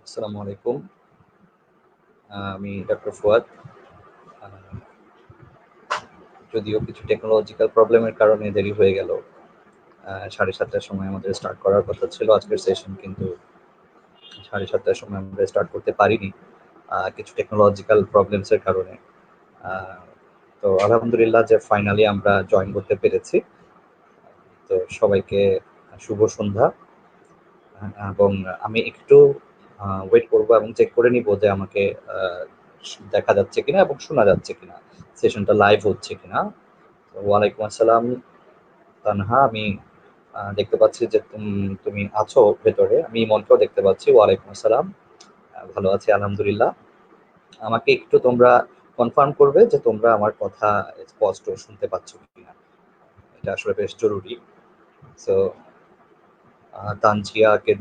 আসসালামু আলাইকুম। আমি ডক্টর ফুয়াদ। আ যদিও কিছু টেকনোলজিক্যাল প্রবলেমের কারণে দেরি হয়ে গেল। ৭:৩০ টার সময় আমাদের স্টার্ট করার কথা ছিল আজকের সেশন, কিন্তু ৭:৩০ টার সময় আমরা স্টার্ট করতে পারিনি কিছু টেকনোলজিক্যাল প্রবলেমস এর কারণে। আ তো আলহামদুলিল্লাহ যে ফাইনালি আমরা জয়েন করতে পেরেছি। তো সবাইকে শুভ সন্ধ্যা। এবং আমি একটু ওয়েট করব এবং চেক করে নিব যে আমাকে আ দেখা যাচ্ছে কিনা এবং শোনা যাচ্ছে কিনা। সেশনটা লাইভ হচ্ছে কিনা। ওয়ালাইকুম আসসালাম তানহা। আমি দেখতে পাচ্ছি যে তুমি আছো ভেতরে। আমি ইমনকেও দেখতে পাচ্ছি। ওয়ালাইকুম আসসালাম। ভালো আছি আলহামদুলিল্লাহ। আমাকে একটু তোমরা কনফার্ম করবে যে তোমরা আমার কথা স্পষ্ট শুনতে পাচ্ছ কিনা। এটা আসলে বেশ জরুরি। সো তানজিয়াকে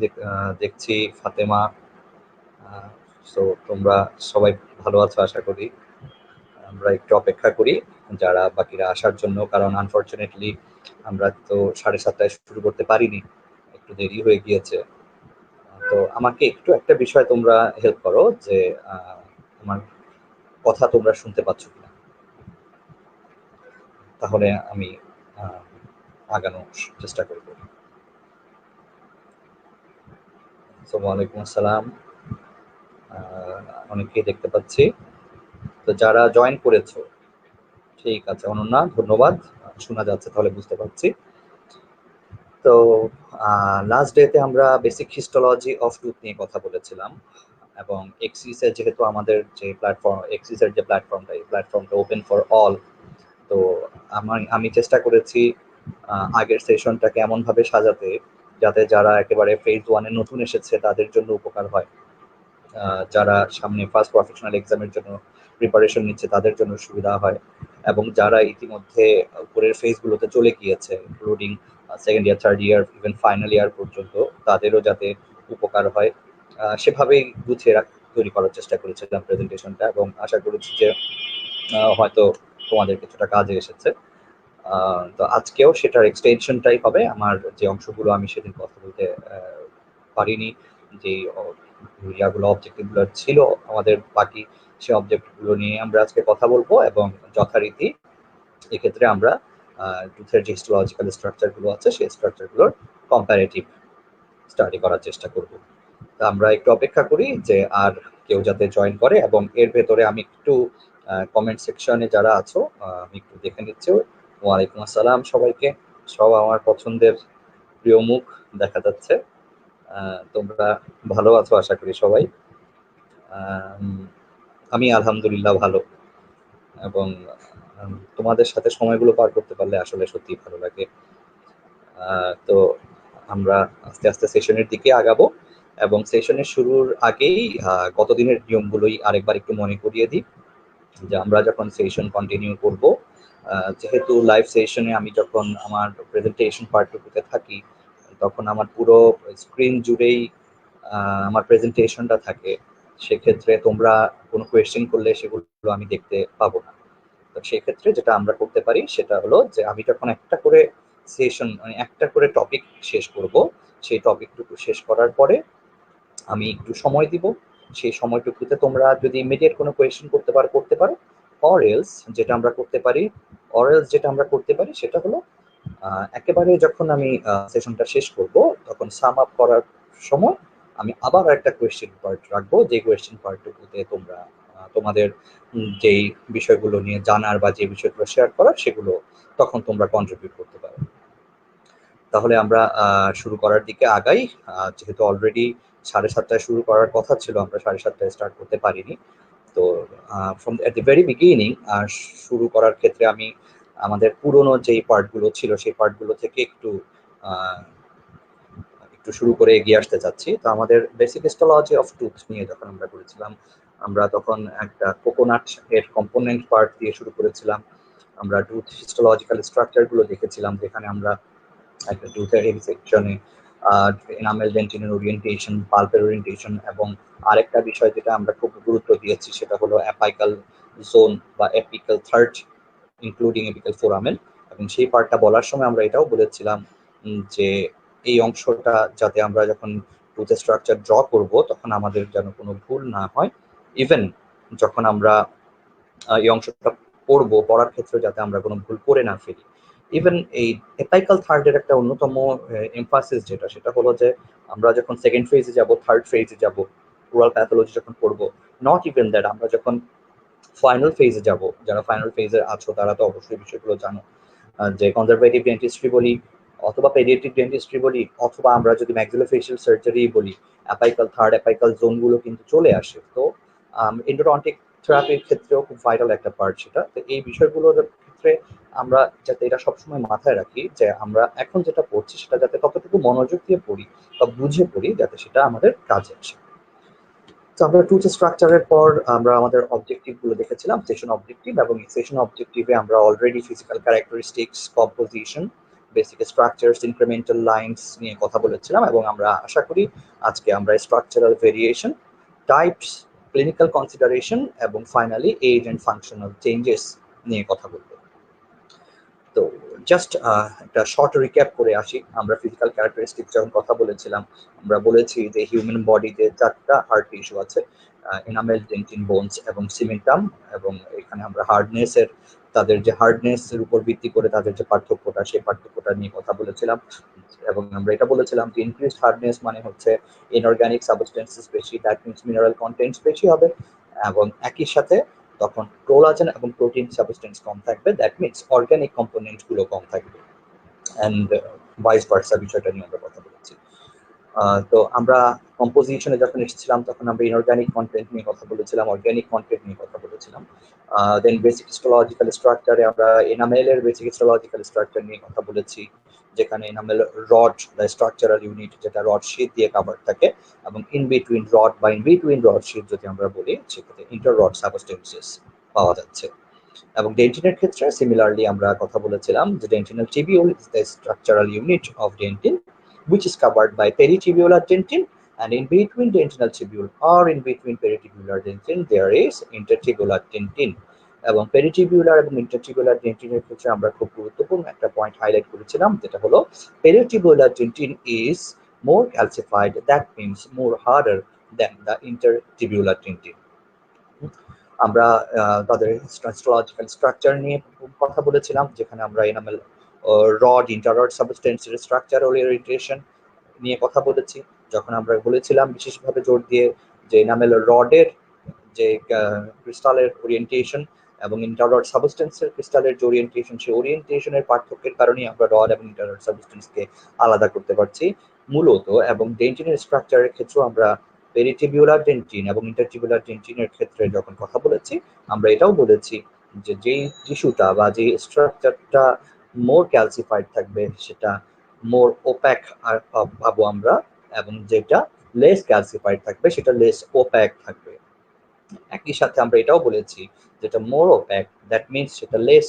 দেখছি, ফাতেমা। সো তোমরা সবাই ভালো আছো আশা করি। আমরা একটু অপেক্ষা করি যারা বাকিরা আসার জন্য, কারণ আনফরচুনেটলি আমরা তো ৭:৩০ শুরু করতে পারিনি, একটু দেরি হয়ে গিয়েছে। তো আমাকে একটু একটা বিষয় তোমরা হেল্প করো যে আমার কথা তোমরা শুনতে পাচ্ছ কিনা, তাহলে আমি আগানোর চেষ্টা করব। ওয়ালাইকুম আসসালাম। অনেককেই দেখতে পাচ্ছি। তো যারা জয়েন করেছো, ঠিক আছে অনন্যা, ধন্যবাদ। শোনা যাচ্ছে তাহলে বুঝতে পারছি। তো লাস্ট ডেতে আমরা বেসিক হিস্টোলজি অফ টুথ নিয়ে কথা বলেছিলাম, এবং এক্সিসের যেহেতু আমাদের যে প্ল্যাটফর্ম, এক্সিসের যে প্ল্যাটফর্মটা, এই প্ল্যাটফর্মটা ওপেন ফর অল। তো আমি চেষ্টা করেছি আগের সেশনটাকে এমনভাবে সাজাতে যাতে যারা একেবারে ফেজ ওয়ানে নতুন এসেছে তাদের জন্য উপকার হয়, যারা সামনে ফার্স্ট প্রফেশনাল এক্সামের জন্য প্রিপারেশন নিচ্ছে তাদের জন্য সুবিধা হয়, এবং যারা ইতিমধ্যে উপরের ফেজগুলোতে চলে গিয়েছে including second year, third year, even final year পর্যন্ত, তাদেরও যাতে উপকার হয় সেভাবেই গুছিয়ে তৈরি করার চেষ্টা করেছিলাম প্রেজেন্টেশনটা, এবং আশা করেছি যে হয়তো তোমাদের কিছুটা কাজে এসেছে। তো আজকেও সেটার এক্সটেনশনটাই হবে। আমার যে অংশগুলো আমি সেদিন কথা বলতে পারিনি, যে ইয়াগুলো অবজেক্টিভগুলো ছিল আমাদের বাকি, সেই অবজেক্টগুলো নিয়ে আমরা আজকে কথা বলবো, এবং যথারীতি এক্ষেত্রে আমরা টুথের যে হিস্টোলজিক্যাল স্ট্রাকচারগুলো আছে সেই স্ট্রাকচারগুলোর কম্পারেটিভ স্টাডি করার চেষ্টা করব। তা আমরা একটু অপেক্ষা করি যে আর কেউ যাতে জয়েন করে, এবং এর ভেতরে আমি একটু কমেন্ট সেকশনে যারা আছো আমি একটু দেখে নিচ্ছি। ওয়ালাইকুম আসসালাম সবাইকে। সব আমার পছন্দের প্রিয় মুখ দেখা যাচ্ছে। তোমরা ভালো আছো আশা করি সবাই। আমি আলহামদুলিল্লাহ ভালো, এবং তোমাদের সাথে সময়গুলো পার করতে পারলে আসলে সত্যি ভালো লাগে। তো আমরা আস্তে আস্তে সেশনের দিকে আগাবো, এবং সেশনের শুরুর আগেই গত দিনের নিয়মগুলোই আরেকবার একটু মনে করিয়ে দিই, যে আমরা যখন সেশন কন্টিনিউ করব, যেহেতু লাইভ সেশনে আমি যখন আমার প্রেজেন্টেশন পার্টটুকুতে থাকি, তখন আমার পুরো স্ক্রিন জুড়েই আমার প্রেজেন্টেশনটা থাকে। সেক্ষেত্রে তোমরা কোনো কোয়েশ্চেন করলে সেগুলো আমি দেখতে পাবো না। তো সেক্ষেত্রে যেটা আমরা করতে পারি সেটা হলো যে আমি যখন একটা করে সেশন, মানে একটা করে টপিক শেষ করব, সেই টপিকটুকু শেষ করার পরে আমি একটু সময় দিব। সেই সময়টুকুতে তোমরা যদি ইমিডিয়েট কোনো কোয়েশ্চেন করতে পারো, অর এলস যেটা আমরা করতে পারি সেটা হলো একেবারে যখন আমি সেশনটা শেষ করব, তখন সাম আপ করার সময় আমি আবার একটা কোয়েশ্চেন পার্ট রাখবো, যে কোয়েশ্চেন পার্টটুকুতে তোমরা তোমাদের যেই বিষয়গুলো নিয়ে জানার বা যে বিষয়গুলো শেয়ার করার সেগুলো তখন তোমরা কন্ট্রিবিউট করতে পারো। তাহলে আমরা শুরু করার দিকে আগাই। যেহেতু অলরেডি ৭:৩০ শুরু করার কথা ছিল, আমরা ৭:৩০ স্টার্ট করতে পারিনি। তো from at the very beginning শুরু করার ক্ষেত্রে আমি আমাদের পুরনো যেই পার্টগুলো ছিল সেই পার্টগুলো থেকে একটু শুরু করে এগিয়ে আসতে চাচ্ছি। তো আমাদের বেসিক হিস্টোলজি অফ টুথ নিয়ে যখন আমরা করেছিলাম, আমরা তখন একটা কোকোনাট এর কম্পোনেন্ট পার্ট দিয়ে শুরু করেছিলাম। আমরা টুথ হিস্টোলজিক্যাল স্ট্রাকচারগুলো দেখেছিলাম, যেখানে আমরা একটা টুথের হেভি সেকশনে এনামেল ডেন্টিনের ওরিয়েন্টেশন, পাল্পের ওরিয়েন্টেশন, এবং আরেকটা বিষয় যেটা আমরা খুব গুরুত্ব দিয়েছি সেটা হলো অ্যাপাইকাল জোন বা apical third, including apical foramen. এবং সেই পার্টটা বলার সময় আমরা এটাও বলেছিলাম যে এই অংশটা যাতে আমরা যখন টুথ স্ট্রাকচার ড্র করব তখন আমাদের যেন কোনো ভুল না হয়। ইভেন যখন আমরা এই অংশটা পড়ার ক্ষেত্রে যাতে আমরা কোনো ভুল করে না ফেলি। ইভেন এই এপাইকাল থার্ডের একটা অন্যতম এমফাসিস সেটা হলো যে আমরা যখন সেকেন্ড ফেজে যাব, থার্ড ফেজে যাব, ওরাল প্যাথোলজি যখন পড়বো, নট ইভেন দ্যাট আমরা যখন ফাইনাল ফেজে যাব, যারা ফাইনাল ফেজে আছো তারা তো অবশ্যই বিষয়গুলো জানো, যে কনজারভেটিভ ডেন্টিস্ট্রি বলি অথবা পেডিয়াট্রিক ডেন্টিস্ট্রি বলি অথবা আমরা যদি ম্যাক্সিলোফেশিয়াল সার্জারি বলি, অ্যাপাইকাল থার্ড অ্যাপাইকাল জোনগুলো কিন্তু চলে আসে। তো এন্ডোডন্টিক থেরাপির ক্ষেত্রেও খুব ভাইটাল একটা পার্ট সেটা। তো এই বিষয়গুলোর ক্ষেত্রে আমরা যাতে এটা সবসময় মাথায় রাখি যে আমরা এখন যেটা পড়ছি সেটা যাতে ততটুকু মনোযোগ দিয়ে পড়ি বা বুঝে পড়ি যাতে সেটা আমাদের কাজে আসে। তো আমরা টুথ স্ট্রাকচারের পর আমরা আমাদের অবজেক্টিভ গুলো দেখেছিলাম, সেশন অবজেক্টিভ, এবং এই সেশন অবজেক্টিভে আমরা already physical characteristics, composition, basic structures, incremental lines নিয়ে কথা বলেছিলাম, এবং আমরা আশা করি আজকে আমরা structural variation, types, clinical consideration এবং finally age and functional changes নিয়ে কথা বলবো। তো জাস্ট একটা শর্ট রিক্যাপ করে আসি। আমরা ফিজিক্যাল ক্যারেক্টারিস্টিক যখন কথা বলেছিলাম, আমরা বলেছি যে হিউম্যান বডিতে 4টা হার্ড টিস্যু আছে, এনামেল, ডেন্টিন, বোনস এবং সিমেন্টাম, এবং এখানে আমরা হার্ডনেসের, তাদের যে হার্ডনেসের উপর ভিত্তি করে তাদের যে পার্থক্যটা, সেই পার্থক্যটা নিয়ে কথা বলেছিলাম। এবং আমরা এটা বলেছিলাম যে ইনক্রিজড হার্ডনেস মানে হচ্ছে ইনঅর্গানিক সাবস্টেন্সেস বেশি, দ্যাট মিনস মিনারেল কন্টেন্টস বেশি হবে, এবং একই সাথে তখন কোলাজেন এবং প্রোটিন সাবস্টেন্স কম থাকবে, দ্যাট মিনস অর্গানিক কম্পোনেন্ট গুলো কম থাকবে, অ্যান্ড ভাইস ভার্সা বিষয়টা নিয়ে আমরা কথা বলেছি। তো আমরা কম্পোজিশনে যখন এসেছিলাম তখন আমরা ইনঅর্গানিক কন্টেন্ট নিয়ে কথা বলেছিলাম, অর্গানিক কন্টেন্ট নিয়ে কথা বলেছিলাম। দেন বেসিক হিস্টোলজিক্যাল স্ট্রাকচারে আমরা এনামেলের বেসিক হিস্টোলজিক্যাল স্ট্রাকচার নিয়ে কথা বলেছি, যেখানে এনামেল রড বা স্ট্রাকচারাল ইউনিট যেটা রড শীট দিয়ে কাভার থাকে, এবং ইন বিটুইন রড বা ইন বিটুইন রড শীট যদি আমরা বলি সেক্ষেত্রে ইন্টার রড সাবস্টেন্সেস পাওয়া যাচ্ছে। এবং ডেন্টিনের ক্ষেত্রে সিমিলারলি আমরা কথা বলেছিলাম যে dentinal tubule is the structural unit of dentin which is covered by peritibular dentin, and in between dentinal tubule or in between peritibular dentin there is intertibular dentin. এবং পেরিটিবিউলার এবং ইন্টারটিবিউলার ডেন্টিনের ক্ষেত্রে আমরা খুব গুরুত্বপূর্ণ একটা পয়েন্ট হাইলাইট করেছিলাম, যেটা হলো peritubular dentin is more calcified, that means more harder than the intertibular dentin. আমরা তাদের হিস্টোলজিক্যাল স্ট্রাকচার নিয়ে কথা বলেছিলাম, যেখানে আমরা এনামেল রড, ইন্টাররড সাবস্টেন্সের স্ট্রাকচার ওরিয়েন্টেশন নিয়ে কথা বলেছি, যখন আমরা বলেছিলাম বিশেষভাবে জোর দিয়ে যে এনামেল রডের যে ক্রিস্টালের ওরিয়েন্টেশন এবং ইন্টাররড সাবস্টেন্সের ক্রিস্টালের যে ওরিয়েন্টেশন, সেই ওরিয়েন্টেশনের পার্থক্যের কারণে আমরা রড এবং ইন্টাররড সাবস্টেন্সকে আলাদা করতে পারছি মূলত। এবং ডেন্টিনের স্ট্রাকচারের ক্ষেত্রেও আমরা পেরিটিবিউলার ডেন্টিন এবং ইন্টারটিবিউলার ডেন্টিনের ক্ষেত্রে যখন কথা বলেছি, আমরা এটাও বলেছি যে যেই টিস্যুটা বা যে স্ট্রাকচারটা মোর ক্যালসিফাইড থাকবে সেটা মোর ওপ্যাক পাবো আমরা, এবং যেটা লেস ক্যালসিফাইড থাকবে সেটা লেস ওপ্যাক থাকবে। একই সাথে আমরা এটাও বলেছি যেটা মোর ওপ্যাক, দ্যাট মিনস সেটা লেস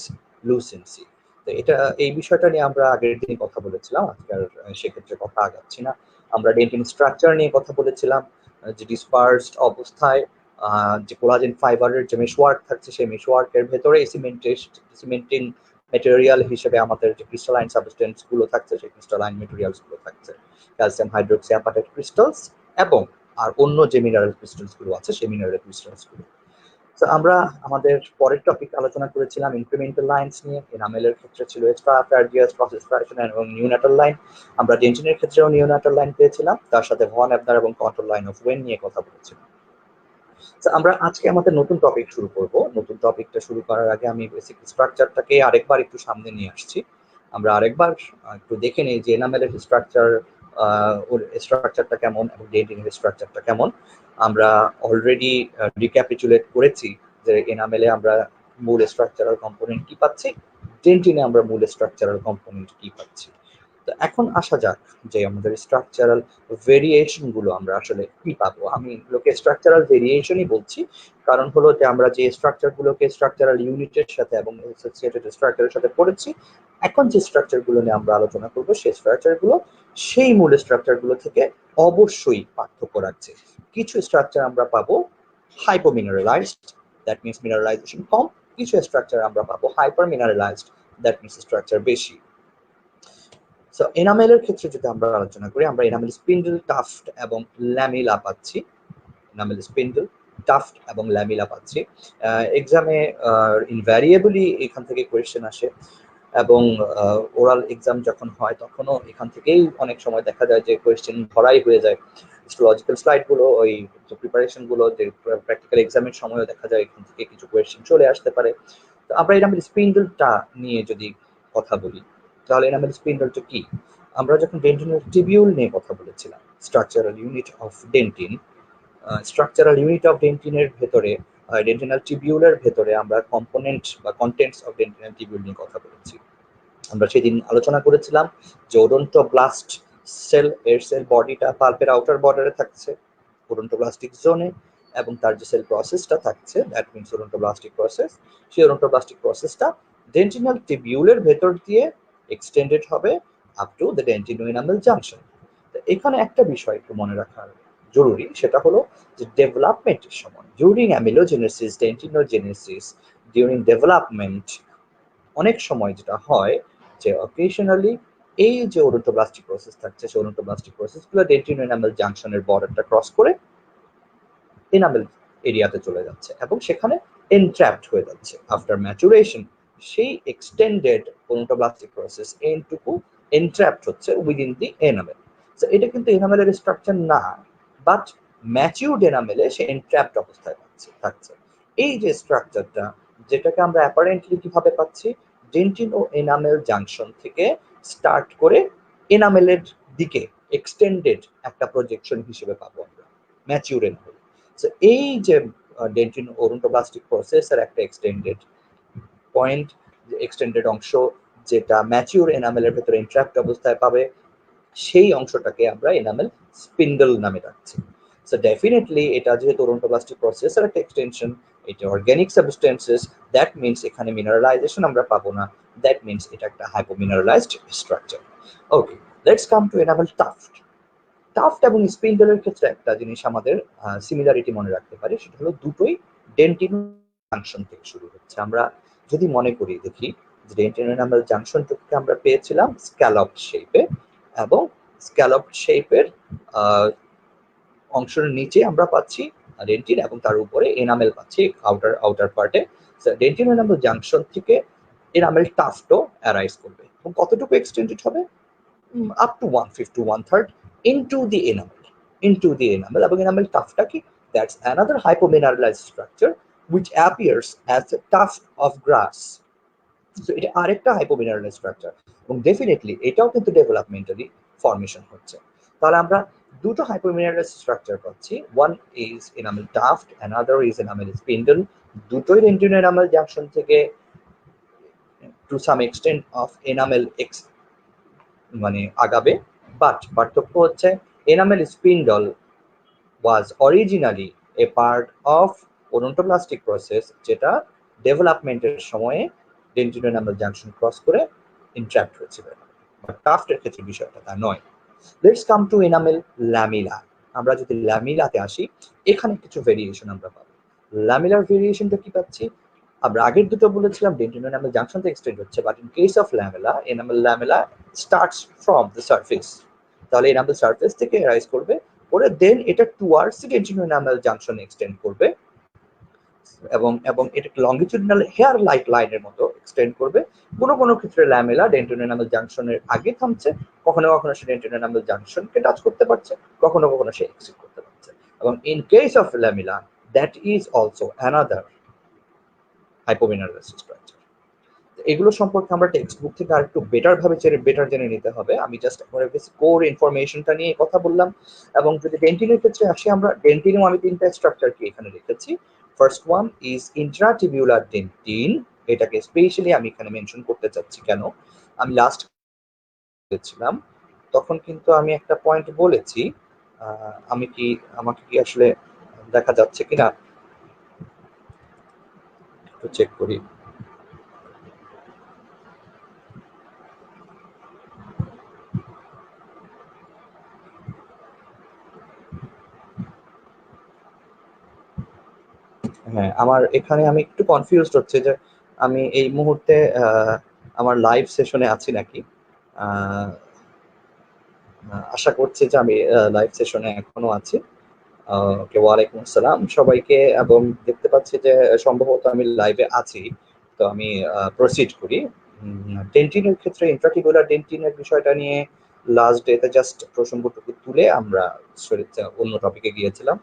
লুসেন্সি। তো এটা, এই বিষয়টা নিয়ে আমরা আগের দিনই কথা বলেছিলাম, আজকে আর সেক্ষেত্রে কথা আগাচ্ছি না। আমরা ডেন্টিন স্ট্রাকচার নিয়ে কথা বলেছিলাম, যে ডিসপার্সড অবস্থায় যে কোলাজেন ফাইবারের যে মেশওয়ার্ক থাকছে, সেই মেশওয়ার্কের ভেতরে সিমেন্টিং ম্যাটেরিয়াল হিসেবে আমাদের যে ক্রিস্টালাইন সাবস্টেন্স গুলো থাকছে, সেই ক্রিস্টালাইন ম্যাটেরিয়ালস গুলো থাকছে, ক্যালসিয়াম হাইড্রোক্সি অ্যাপাটাইট ক্রিস্টালস এবং আর অন্য যে মিনারেল ক্রিস্টালস গুলো আছে সেই মিনারেল ক্রিস্টালস গুলো। তো আমরা আমাদের পরের টপিক আলোচনা করেছিলাম ইনক্রিমেন্টাল লাইনস নিয়ে। এনামেলের ক্ষেত্রে ছিল এক্সট্রাফ্রাজিয়াস, প্রসেস ফ্র্যাকশন এবং নিউনাটাল লাইন। আমরা ডেন্টিনের ক্ষেত্রেও নিউনাটাল লাইন পেয়েছিলাম, তার সাথে ভন অ্যাবনার এবং কন্ট্রোল লাইন অফ ওয়েন নিয়ে কথা বলেছিলাম। আমরা আজকে আমাদের নতুন টপিক শুরু করব। নতুন টপিকটা শুরু করার আগে আমি বেসিক স্ট্রাকচারটাকে আরেকবার একটু সামনে নিয়ে আসছি। আমরা আরেকবার একটু দেখে নিই যে এনামেলের স্ট্রাকচার, ওর স্ট্রাকচারটা কেমন এবং ডেন্টিনের স্ট্রাকচারটা কেমন। আমরা অলরেডি রিক্যাপিচুলেট করেছি যে এনামেলে আমরা মূল স্ট্রাকচারাল কম্পোনেন্ট কি পাচ্ছি, ডেন্টিনে আমরা মূল স্ট্রাকচারাল কম্পোনেন্ট কি পাচ্ছি। তো এখন আসা যাক যে আমাদের স্ট্রাকচারাল ভেরিয়েশন গুলো আমরা আসলে কি পাবো। আমি লোকে স্ট্রাকচারাল ভেরিয়েশনই বলছি, কারণ হলো যে আমরা যে স্ট্রাকচার গুলোকে স্ট্রাকচারাল ইউনিটের সাথে এবং অ্যাসোসিয়েটেড স্ট্রাকচারের সাথে পড়েছি, এখন যে স্ট্রাকচার গুলো নিয়ে আমরা আলোচনা করবো সেই স্ট্রাকচার গুলো সেই মূল স্ট্রাকচার গুলো থেকে অবশ্যই পার্থক্য রাখছে। কিছু স্ট্রাকচার আমরা পাবো হাইপো মিনারেলাইজড, দ্যাট মিনস মিনারেলাইজেশন কম। কিছু স্ট্রাকচার আমরা পাবো হাইপার মিনারেলাইজড, দ্যাট মিনস স্ট্রাকচার বেশি। সো এনামেলের ক্ষেত্রে যদি আমরা আলোচনা করি, আমরা এনামেল স্পিন্ডল, টাফট এবং ল্যামিলা পাচ্ছি। এনামেল স্পিন্ডল, টাফট এবং ল্যামিলা পাচ্ছি। এক্সামে ইনভ্যারিয়েবলি এখান থেকে কোয়েশ্চেন আসে, এবং ওরাল এক্সাম যখন হয় তখনও এখান থেকেই অনেক সময় দেখা যায় যে কোয়েশ্চেন ভরাই হয়ে যায়। লজিক্যাল স্লাইডগুলো, ওই যে প্রিপারেশনগুলো, যে প্র্যাকটিক্যাল এক্সামের সময়ও দেখা যায় এখান থেকে কিছু কোয়েশ্চেন চলে আসতে পারে। তো আমরা এনামেল স্পিন্ডলটা নিয়ে যদি কথা বলি, তাহলে এনামেল স্পিন্ডলটা কি? আমরা যখন ডেন্টিনের টিবিউল নিয়ে কথা বলেছিলাম, structural unit of dentin, structural unit of ডেন্টিনের ভেতরে, ডেন্টিনাল টিবিউলের ভেতরে আমরা কম্পোনেন্ট বা কন্টেন্টস অফ ডেন্টিনাল টিবিউল নিয়ে কথা বলেছি। আমরা সেদিন আলোচনা করেছিলাম যে ওডোন্টোব্লাস্ট সেল, এর সেল বডিটা পাল্পের আউটার বর্ডারে থাকছে ওডোন্টোব্লাস্টিক জোনে, এবং তার যে সেল প্রসেসটা থাকছে, দ্যাট মিনস ওডোন্টোব্লাস্টিক প্রসেস, সেই ওডোন্টোব্লাস্টিক প্রসেসটা ডেন্টিনাল টিবিউলের ভেতর দিয়ে এক্সটেন্ডেড হবে up to the dentino enamel junction. তো এখানে একটা বিষয় একটু মনে রাখার জরুরি, সেটা হলো যে ডেভেলপমেন্টের সময়, ডিউরিং অ্যামিলোজেনেসিস, ডেন্টিনোজেনেসিস, ডিউরিং ডেভেলপমেন্ট, অনেক সময় যেটা হয় যে অকেশনালি এই যে ওডোন্টোব্লাস্টিক প্রসেস থাকছে, সেই ওডোন্টোব্লাস্টিক প্রসেসগুলো ডেন্টিনো এনামেল জাংশনের বর্ডারটা ক্রস করে এনামেল এরিয়াতে চলে যাচ্ছে এবং সেখানে এনট্র্যাপড হয়ে যাচ্ছে। আফটার ম্যাচুরেশন সেই এক্সটেন্ডেড ওডোন্টোব্লাস্টিক প্রসেস এনটুকু এনট্র্যাপড হচ্ছে উইদিন দি এনামেল। তো এটা কিন্তু এনামেলের স্ট্রাকচার না, বাট ম্যাচিউরড এনামেলে সে এনট্র্যাপড অবস্থায় থাকছে। এই যে স্ট্রাকচারটা, যেটাকে আমরা অ্যাপারেন্টলি কিভাবে পাচ্ছি, ডেন্টিন ও এনামেল জাংশন থেকে স্টার্ট করে এনামেলের দিকে এক্সটেন্ডেড একটা প্রজেকশন হিসেবে পাবো আমরা ম্যাচিউর এনামেল। এই যে ডেন্টিন ওডোন্টোব্লাস্টিক প্রসেসের একটা এক্সটেন্ডেড পয়েন্ট, এক্সটেন্ডেড অংশ, যেটা ম্যাচিউর এনামেলের ভেতরে ইন্ট্রাক্ট অবস্থায় পাবে, সেই অংশটাকে আমরা এনামেল স্পিন্ডল নামে রাখছি। সো ডেফিনেটলি এটা যেহেতু ওডোন্টোব্লাস্টিক প্রসেসের একটা এক্সটেনশন, এটা অর্গানিক সাবস্টেন্সেস, দ্যাট মিনস এখানে মিনারেলাইজেশন আমরা পাবো না, দ্যাট মিনস এটা একটা hypomineralized structure. Okay, let's come to enamel tuft. Tuft এবং স্পিন্ডলের ক্ষেত্রে একটা জিনিস আমাদের সিমিলারিটি মনে রাখতে পারি, সেটা হলো দুটোই ডেন্টিনো জাংশন থেকে শুরু হচ্ছে। আমরা যদি মনে করি, দেখি যে ডেন্টিনো এনামেল জাংশনটাকে আমরা পেয়েছিলাম স্ক্যালপ শেপে, এবং স্ক্যালপ শেপের অংশের নিচে আমরা পাচ্ছি ডেন্টিন এবং তার উপরে এনামেল পাচ্ছি আউটার পার্টে। ডেন্টিনো এনামেল জাংশন থেকে এনামেল টাফটও অ্যারাইজ করবে, এবং কতটুকু এক্সটেন্ডেড হবে, up to 1/5 to 1/3 into the enamel. এবং enamel tuft কি, that's another hypomineralized structure which appears as a tuft of grass. So এটা আরেকটা hypomineralized structure, এবং ডেফিনেটলি এটাও কিন্তু ডেভেলপমেন্টালি ফর্মেশন হচ্ছে। তাহলে আমরা দুটো hypomineralized structure পাচ্ছি, one is enamel tuft, another is enamel spindle, দুটোই ডেন্টিনো এনামেল জাংশন থেকে to some extent of enamel মানে আগাবে, বাট পার্থক্য হচ্ছে enamel spindle was originally a part of odontoblastic process, যেটা ডেভেলপমেন্টের সময়ে ডেন্টিনো এনামেল জাংশন ক্রস করে ইন্ট্রাক্ট হয়েছিল। বাট টাফটের ক্ষেত্রে বিষয়টা তা নয়। Let's come to enamel lamella. আমরা যদি ল্যামিলাতে আসি, এখানে কিছু ভেরিয়েশন আমরা পাবো। ল্যামিলার ভেরিয়েশনটা কি পাচ্ছি, আমরা আগের দুটো বলেছিলাম ডেন্টিনো এনামেল জাংশন থেকে এক্সটেন্ড হচ্ছে, but in case of lamella, enamel lamella starts from the surface. তাহলে এনামেল সারফেস থেকে রাইজ করবে, করে দেন এটা টুয়ার্ডস ডেন্টিনো এনামেল জাংশন এক্সটেন্ড করবে, এবং এবং এটা লঙ্গিটিউডিনাল হেয়ার লাইক লাইনের মতো এক্সটেন্ড করবে। কোনো কোনো ক্ষেত্রে ল্যামেলা ডেন্টিনো এনামেল জাংশনের আগে থামছে, কখনো কখনো সে ডেন্টিনো এনামেল জাংশনকে টাচ করতে পারছে, কখনো কখনো সে এক্সিট করতে পারছে। এবং in case of lamella, that is also another hypomineralized structure. এগুলো সম্পর্কে আমরা টেক্সট বুক থেকে আরেকটু বেটার জেনে নিতে হবে। আমি জাস্ট কোর ইনফরমেশনটা নিয়ে কথা বললাম। এবং যদি ডেন্টিনের ক্ষেত্রে আসি, আমরা ডেন্টিনও আমি তিনটা স্ট্রাকচার কি এখানে রেখেছি। First one is intratubular dentin. এটাকে স্পেশালি আমি এখানে মেনশন করতে চাচ্ছি কেন, আমি লাস্ট বলেছিলাম তখন কিন্তু আমি একটা পয়েন্ট বলেছি, আমাকে কি আসলে দেখা যাচ্ছে কিনা একটু চেক করি। হ্যাঁ, আমার এখানে আমি একটু কনফিউজড হচ্ছে যে আমি এই মুহূর্তে আমার লাইভ সেশনে আছি নাকি। আশা করছি যে আমি লাইভ সেশনে এখনো আছি। ওকে, ওয়ালাইকুম আসসালাম সবাইকে। এবং দেখতে পাচ্ছি যে সম্ভবত আমি লাইভে আছি, তো আমি প্রসিড করি। ডেন্টিনের ক্ষেত্রে ইন্ট্রাটিকুলার ডেন্টিনের বিষয়টা নিয়ে লাস্ট ডেতে জাস্ট প্রসঙ্গটুকু তুলে আমরা অন্য টপিকে গিয়েছিলাম,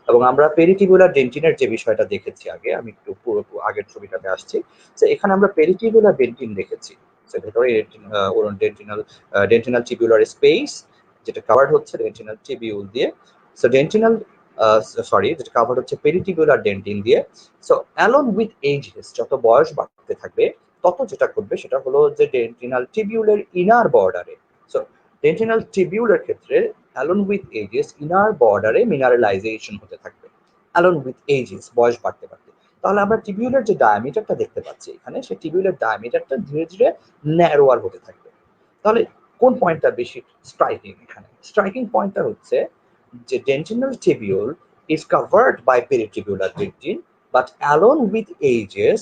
এবং আমরা পেরিটিকুলার ডেন্টিনের যে বিষয়টা দেখেছি আগে, আমি একটু পুরো আগের ছবিটাতে আসছি। তো এখানে আমরা পেরিটিকুলার ডেন্টিন দেখেছি, ভেতরে ডেন্টিনাল ডেন্টিনাল টিবিউলার স্পেস যেটা কাভার্ড হচ্ছে ডেন্টিনাল টিবিউল দিয়ে। সো ডেন্টিনাল যেটা কাভার্ড হচ্ছে পেরিটিকুলার ডেন্টিন দিয়ে। সো অ্যালং উইথ এজেস, যত বয়স বাড়তে থাকবে তত যেটা ঘটবে সেটা হলো যে ডেন্টিনাল টিবিউলের ইনার বর্ডারে, সো ডেন্টিনাল টিবিউলের ক্ষেত্রে অ্যালং উইথ এজেস ইনার বর্ডারে মিনারেলাইজেশন হতে থাকবে। অ্যালং উইথ এজেস, বয়স বাড়তে বাড়তে। তাহলে আমরা টিবিউলের যে ডায়ামিটারটা দেখতে পাচ্ছি এখানে, সেই টিবিউলের ডায়ামিটারটা ধীরে ধীরে ন্যারোয়ার হতে থাকবে। তাহলে কোন পয়েন্টটা বেশি স্ট্রাইকিং? এখানে স্ট্রাইকিং পয়েন্টটা হচ্ছে যে dentinal tubule is covered by peritubular dentin, but along with ages,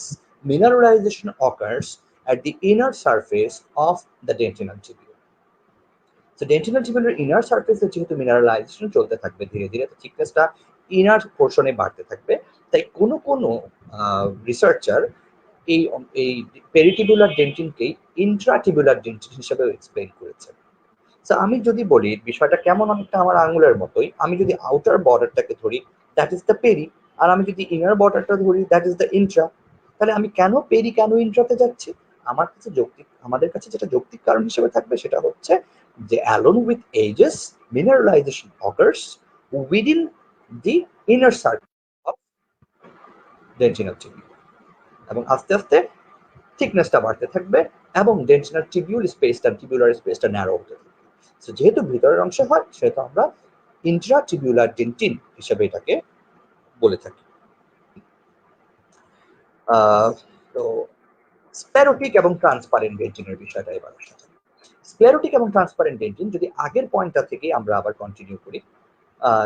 mineralization occurs at the inner surface of the dentinal tubule. So dentinal tubule inner surface যেহেতু মিনারেলাইজেশন চলতে থাকবে ধীরে ধীরে, তো থিকনেসটা ইনার পোর্শনে বাড়তে থাকবে। তাই কোনো রিসার্চার এই এই পেরিটিবুলার ডেন্টিনকেই ইন্ট্রাটিবুলার ডেন্টিন হিসেবে এক্সপ্লেইন করেছে। আমি যদি বলি বিষয়টা কেমন, অনেকটা আমার আঙুলের মতোই। আমি যদি আউটার বর্ডারটাকে ধরি, দ্যাট ইজ দ্য পেরি, আর আমি যদি ইনার বর্ডারটা ধরি, দ্যাট ইজ দ্য ইন্ট্রা। তাহলে আমি কেন পেরি কেন ইন্ট্রাতে যাচ্ছি? আমাদের কাছে যেটা যৌক্তিক কারণ হিসেবে থাকবে সেটা হচ্ছে যে along with ages mineralization occurs within the inner surface of dentinal tubule, এবং আস্তে আস্তে থিকনেসটা বাড়তে থাকবে এবং ডেন্টিনাল টিবিউলার স্পেসটা ন্যারো হতে থাকবে। যেহেতু ভিতরের অংশে হয় সেহেতু আমরা ইন্ট্রাটিবিউলার ডেন্টিন হিসেবে এটাকে বলে থাকি। তো স্ক্লেরোটিক এবং ট্রান্সপারেন্ট ডেন্টিনের বিষয়টা এবার আসা যাক। স্ক্লেরোটিক এবং ট্রান্সপারেন্ট ডেন্টিন যদি আগের পয়েন্টটা থেকে আমরা আবার কন্টিনিউ করি,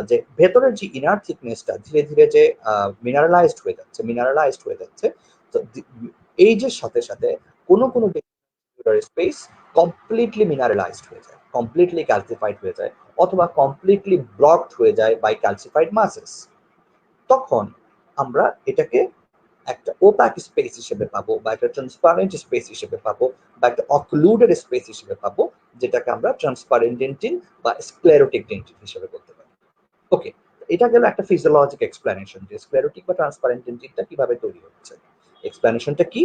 যে ভেতরের যে ইনার থিকনেসটা ধীরে ধীরে যে মিনারেলাইজড হয়ে যাচ্ছে, তো এইজের সাথে সাথে কোনো স্পেস কমপ্লিটলি মিনারেলাইজড হয়ে যায়, কমপ্লিটলি ক্যালসিফাইড হয়ে যায়, অথবা কমপ্লিটলি ব্লকড হয়ে যায় বাই ক্যালসিফাইড মাসেস। তখন আমরা এটাকে একটা ওপাক স্পেস হিসেবে পাবো, বা একটা ট্রান্সপারেন্ট স্পেস হিসেবে পাবো, বা একটা অক্লুডেড স্পেস হিসেবে পাবো, যেটাকে আমরা ট্রান্সপারেন্ট ডেন্টিন বা স্ক্লেরোটিক ডেন্টিন হিসেবে বলতে পারি। ওকে, এটা গেল একটা ফিজিওলজিক এক্সপ্লেনেশন যে স্ক্লেরোটিক বা ট্রান্সপারেন্ট ডেন্টিনটা কিভাবে তৈরি হচ্ছে। এক্সপ্লেনেশনটা কি?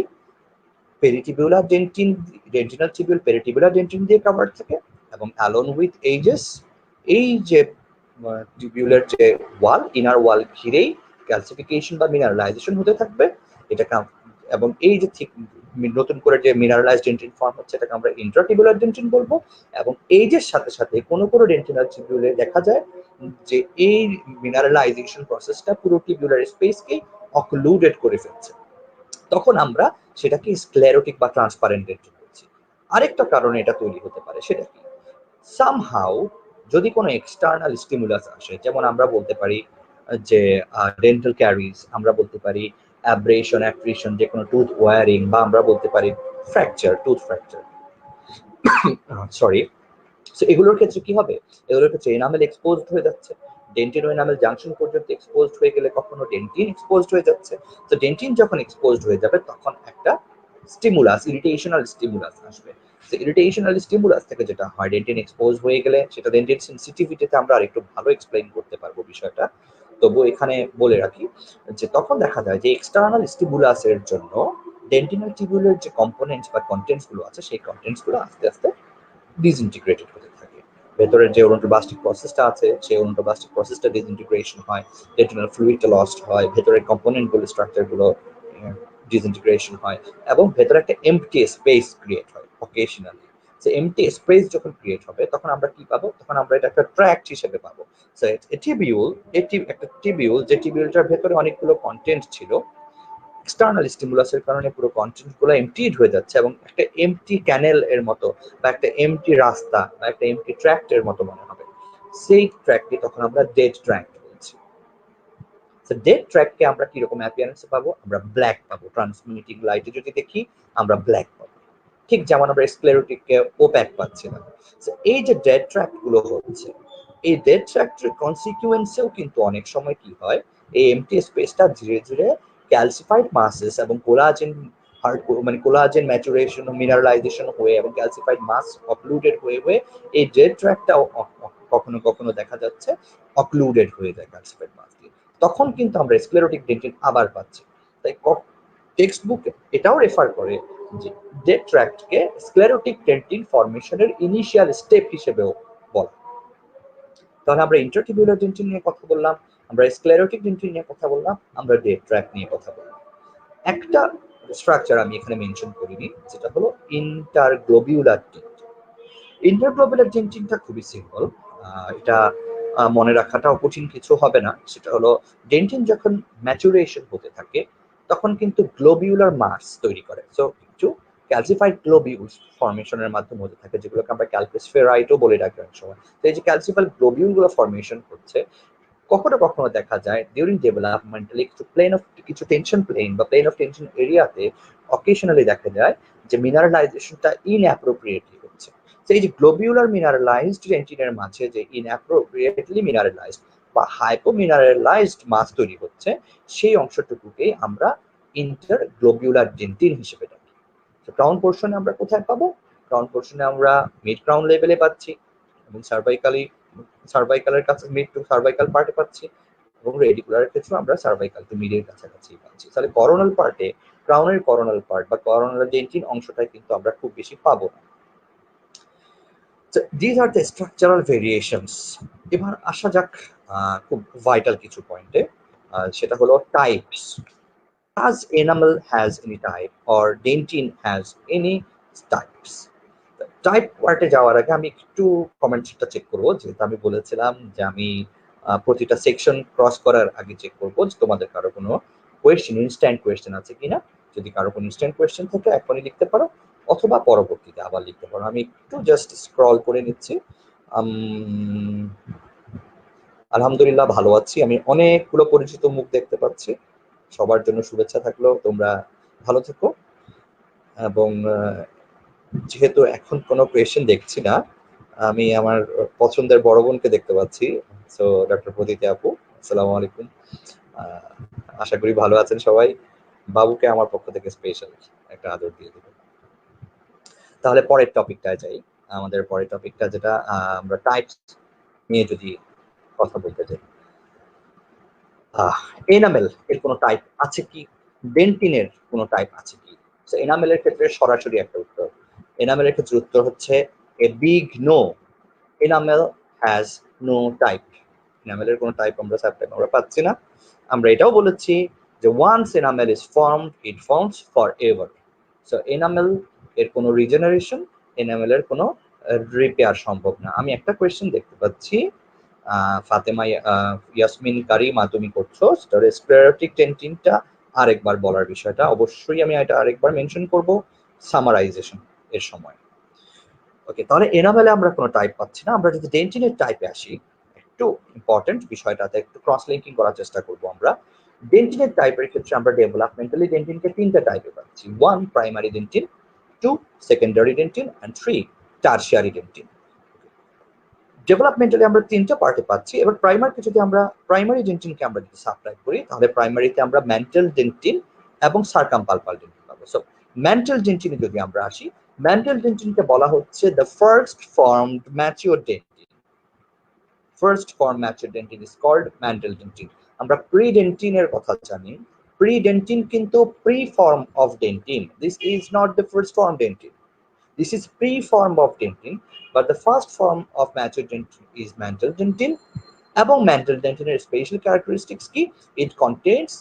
পেরিটিবুলার ডেন্টিন, ডেন্টিনাল টিবিউল পেরিটিবুলার ডেন্টিন দিয়ে কভার থাকে, এবং অ্যালং উইথ এজেস এই যে টিবিউলের যে ওয়াল, ইনার ওয়াল ঘিরেই ক্যালসিফিকেশন বা মিনারেলাইজেশন হতে থাকবে। এটাকে এবং এই যে নতুন করে যে মিনারেলাইজড ডেন্টিন ফর্ম হচ্ছে এটাকে আমরা ইন্ট্রাটিবুলার ডেন্টিন বলবো। এবং এইজের সাথে সাথে কোনো ডেন্টিনাল টিবিউলে দেখা যায় যে এই মিনারেলাইজেশন প্রসেসটা পুরো টিবিউলার স্পেসকে অক্লুডেড করে ফেলছে, তখন আমরা সেটাকে স্ক্লেরোটিক বা ট্রান্সপারেন্ট ডেন্টিন বলছি। আরেকটা কারণে এটা তৈরি হতে পারে, সেটা কি? সামহাউ যদি কোনো এক্সটার্নাল স্টিমুলাস আসে, যেমন আমরা বলতে পারি যে ডেন্টাল ক্যারিজ, আমরা বলতে পারি অ্যাব্রেশন, অ্যাট্রিশন, যে কোনো টুথ ওয়ারিং, বা আমরা বলতে পারি টুথ ফ্র্যাকচার, সরি। সো এগুলোর ক্ষেত্রে কি হবে? এগুলোর ক্ষেত্রে এনামেল এক্সপোজড হয়ে যাচ্ছে, ডেন্টিন ও এনামেল জাংশন পর্যন্ত এক্সপোজড হয়ে গেলে কখনো ডেন্টিন এক্সপোজড হয়ে যাচ্ছে। তো ডেন্টিন যখন এক্সপোজড হয়ে যাবে তখন একটা স্টিমুলাস, ইরিটেশনাল স্টিমুলাস আসবে। তো ইরিটেশনাল স্টিমুলাস থেকে যেটা হয়, ডেন্টিন এক্সপোজ হয়ে গেলে সেটা ডেন্টিন সেনসিটিভিটিতে আমরা আরেকটু ভালো এক্সপ্লেইন করতে পারবো বিষয়টা। তবু এখানে বলে রাখি যে তখন দেখা যায় যে এক্সটার্নাল স্টিমুলাসের জন্য ডেন্টিনাল টিবিউলের যে কম্পোনেন্টস বা কন্টেন্টস গুলো আছে সেই কন্টেন্টস গুলো আস্তে আস্তে ডিসইন্টিগ্রেটেড হতে থাকে। ভেতরের যে ওডোন্টোব্লাস্টিক প্রসেসটা আছে সেই ওডোন্টোব্লাস্টিক প্রসেসটা ডিসইন্টিগ্রেশন হয়, রেটিনাল ফ্লুইডটা লস্ট হয়, ভেতরের কম্পোনেন্ট গুলো স্ট্রাকচার গুলো ডিসইন্টিগ্রেশন হয়, এবং ভেতরে একটা এমটি স্পেস ক্রিয়েট হয় অকেশনালি। যে এমটি স্পেস যখন ক্রিয়েট হবে তখন আমরা কি পাবো? তখন আমরা এটা একটা ট্র্যাক্ট হিসেবে পাবো। সো টিবিউল, এটি একটা টিবিউল, যে টিবিউলটার ভেতরে অনেকগুলো কন্টেন্ট ছিল, এক্সটার্নাল স্টিমুলাসের কারণে পুরো কন্টেন্ট গুলো এমটিড হয়ে যাচ্ছে, এবং একটা এমটি ক্যানেল এর মতো, বা একটা এমটি রাস্তা, বা একটা এমটি ট্র্যাক্ট এর মতো মনে হবে। সেই ট্র্যাকটি তখন আমরা ডেড ট্র্যাক্ট বলছি। ডেড ট্র্যাককে আমরা কিরকম অ্যাপিয়ারেন্স পাবো? আমরা ব্ল্যাক পাবো। ট্রান্সমিটিং লাইটে যদি দেখি আমরা ব্ল্যাক পাবো। ঠিক যেমন আমরা স্ক্লেরোটিককে ওপ্যাক পাচ্ছি না। এই যে ডেড ট্র্যাক্ট গুলো হচ্ছে, এই ডেড ট্র্যাক্টের কনসিকুয়েন্সেও কিন্তু অনেক সময় কি হয়, এই এমটি স্পেসটা ধীরে ধীরে ক্যালসিফাইড মাসেস এবং কোলাজেন মানে কোলাজেন ম্যাচুরেশন মিনারেলাইজেশন হয়ে এবং ক্যালসিফাইড মাস অক্লুডেড হয়ে হয়ে এই ডেড ট্র্যাক্টটাও কখনো কখনো দেখা যাচ্ছে অক্লুডেড হয়ে যায় ক্যালসিফাইড মাস দিয়ে। তখন কিন্তু আমরা স্ক্লেরোটিক ডেন্টিন আবার পাচ্ছি। তাই টেক্সট বুক এটাও রেফার করে যে ডেড ট্র্যাক্টকে স্ক্লেরোটিক ডেন্টিন ফর্মেশনের ইনিশিয়াল স্টেপ হিসেবেও বলা। তাহলে আমরা ইন্টারটিবিউলার ডেন্টিন নিয়ে কথা বললাম, আমরা স্ক্লেরোটিক ডেন্টিন নিয়ে কথা বললাম, আমরা ডেড ট্র্যাক্ট নিয়ে কথা বললাম। একটা স্ট্রাকচার আমি এখানে মেনশন করিনি, যেটা হলো ইন্টারগ্লোবিউলার ডেন্টিন। ইন্টারগ্লোবিউলার ডেন্টিনটা খুবই সিম্পল, এটা মনে রাখাটাও কঠিন কিছু হবে না। সেটা হলো ডেন্টিন যখন ম্যাচুরেশন হতে থাকে তখন কিন্তু গ্লোবিউলার মাস তৈরি করে। সো কিছু ক্যালসিফাইড গ্লোবিউলস ফর্মেশনের মাধ্যমে হতে থাকে, যেগুলোকে আমরা ক্যালকাস ফেরাইটও বলে রাখি অনেক সময়। তো এই যে ক্যালসিফাইড গ্লোবিউলগুলো ফর্মেশন করছে, কখনো কখনো দেখা যায় ডিউরিং ডেভেলপমেন্টালি কিছু টেনশন প্লেন বা প্লেন অফ টেনশন এরিয়াতে অকেশনালি দেখা যায় যে মিনারেলাইজেশনটা ইনঅ্যাপ্রোপ্রিয়েটলি হচ্ছে। এই যে গ্লোবিউলার মিনারেলাইজড ডেন্টিনের মাঝে যে ইনঅ্যাপ্রোপ্রিয়েটলি মিনারেলাইজড বা হাইপোমিনারেলাইজড মাস তৈরি হচ্ছে, সেই অংশটুকুকেই আমরা ইন্টারগ্লোবিউলার ডেন্টিন হিসেবে ডাকি। ক্রাউন পোর্শনে আমরা কোথায় পাবো? ক্রাউন পোর্শনে আমরা মিড ক্রাউন লেভেলে পাচ্ছি এবং সার্ভাইকালের কাছে মিড টু সার্ভাইকাল পার্টে পাচ্ছি, এবং রেডিকুলারের ক্ষেত্রে আমরা সার্ভাইকাল টু মিডের কাছাকাছি পাচ্ছি। তাহলে করোনাল পার্টে ক্রাউনের করোনাল পার্ট বা করোনাল ডেন্টিন অংশটাই কিন্তু আমরা খুব বেশি পাবো না। These are the structural variations. এবার আসা যাক খুব ভাইটাল কিছু পয়েন্টে, সেটা হলো types. Does enamel has any type or dentine has any types? Type পার্টে যাওয়ার আগে আমি একটু কমেন্টসটা চেক করবো, যেহেতু আমি বলেছিলাম যে আমি প্রতিটা সেকশন ক্রস করার আগে চেক করবো যে তোমাদের কারো কোনো ইনস্ট্যান্ট কোয়েশ্চেন আছে কিনা। যদি কারো কোনো ইনস্ট্যান্ট কোয়েশ্চেন থাকে এখনই লিখতে পারো, অথবা পরবর্তীতে আবার লিখতে পারো। আমি একটু জাস্ট স্ক্রল করে নিচ্ছি। আলহামদুলিল্লাহ ভালো আছি, আমি অনেকগুলো পরিচিত মুখ দেখতে পাচ্ছি। সবার জন্য শুভেচ্ছা থাকলো, তোমরা ভালো থেকো। এবং যেহেতু এখন কোনো কোয়েশ্চেন দেখছি না, আমি আমার পছন্দের বড় বোনকে দেখতে পাচ্ছি। সো ডক্টর প্রদিতি আপু, আসসালামু আলাইকুম। আশা করি ভালো আছেন সবাই। বাবুকে আমার পক্ষ থেকে স্পেশাল একটা আদর দিয়ে দেব। তাহলে পরের টপিকটায় যাই। আমাদের পরের টপিকটা যেটা আমরা টাইপস নিয়ে যদি কথা বলতে চাই, এনামেল এর কোনো টাইপ আছে কি? ডেন্টিনের কোনো টাইপ আছে কি? এনামেলের ক্ষেত্রে সরাসরি একটা উত্তর। এনামেলের ক্ষেত্রে উত্তর হচ্ছে a big no. Enamel has no type. এনামেলের কোনো টাইপ আমরা সাবটাইপ আমরা পাচ্ছি না। আমরা এটাও বলেছি যে once enamel is formed it forms forever. So enamel এর কোনো রিজেনারেশন, এনামেলের কোনো রিপেয়ার সম্ভব না। আমি একটা কোয়েশ্চেন দেখতে পাচ্ছি, ফাতেমা ইয়াসমিন কারিমা তুমি করছো স্ক্লেরোটিক ডেন্টিনটা আরেকবার বলার বিষয়টা। অবশ্যই আমি এটা আরেকবার মেনশন করব সামারাইজেশন এর সময়। ওকে, তাহলে এনামেলে আমরা কোনো টাইপ পাচ্ছি না। আমরা যদি ডেন্টিনের টাইপে আসি, একটু ইম্পর্টেন্ট বিষয়টাতে একটু ক্রস লিঙ্কিং করার চেষ্টা করব আমরা। ডেন্টিনের টাইপের ক্ষেত্রে আমরা ডেভেলপমেন্টালি ডেন্টিনকে তিনটা টাইপে পাচ্ছি। 1 primary dentin, 2 secondary dentin and 3 tertiary dentin. Developmentally আমরা তিনটা পার্টে পাচ্ছি। এবার প্রাইমারি ডেন্টিনকে আমরা যদি সাবটাইপ করি, তাহলে প্রাইমারিতে আমরা ম্যান্টাল ডেন্টিন এবং সার্কামপালপাল ডেন্টিন পাবো। সো ম্যান্টাল ডেন্টিনে যদি আমরা আসি, ম্যান্টাল ডেন্টিনকে বলা হচ্ছে the first formed mature dentin. First form mature dentin is called mantle dentin. আমরা প্রি ডেন্টিনের কথা জানি। প্রি ডেন্টিন কিন্তু pre form of dentin. This is not the first form dentin. This is pre-form of dentin, but the first form of mature dentin is mantle dentin. Among mantle dentin special characteristics ki it contains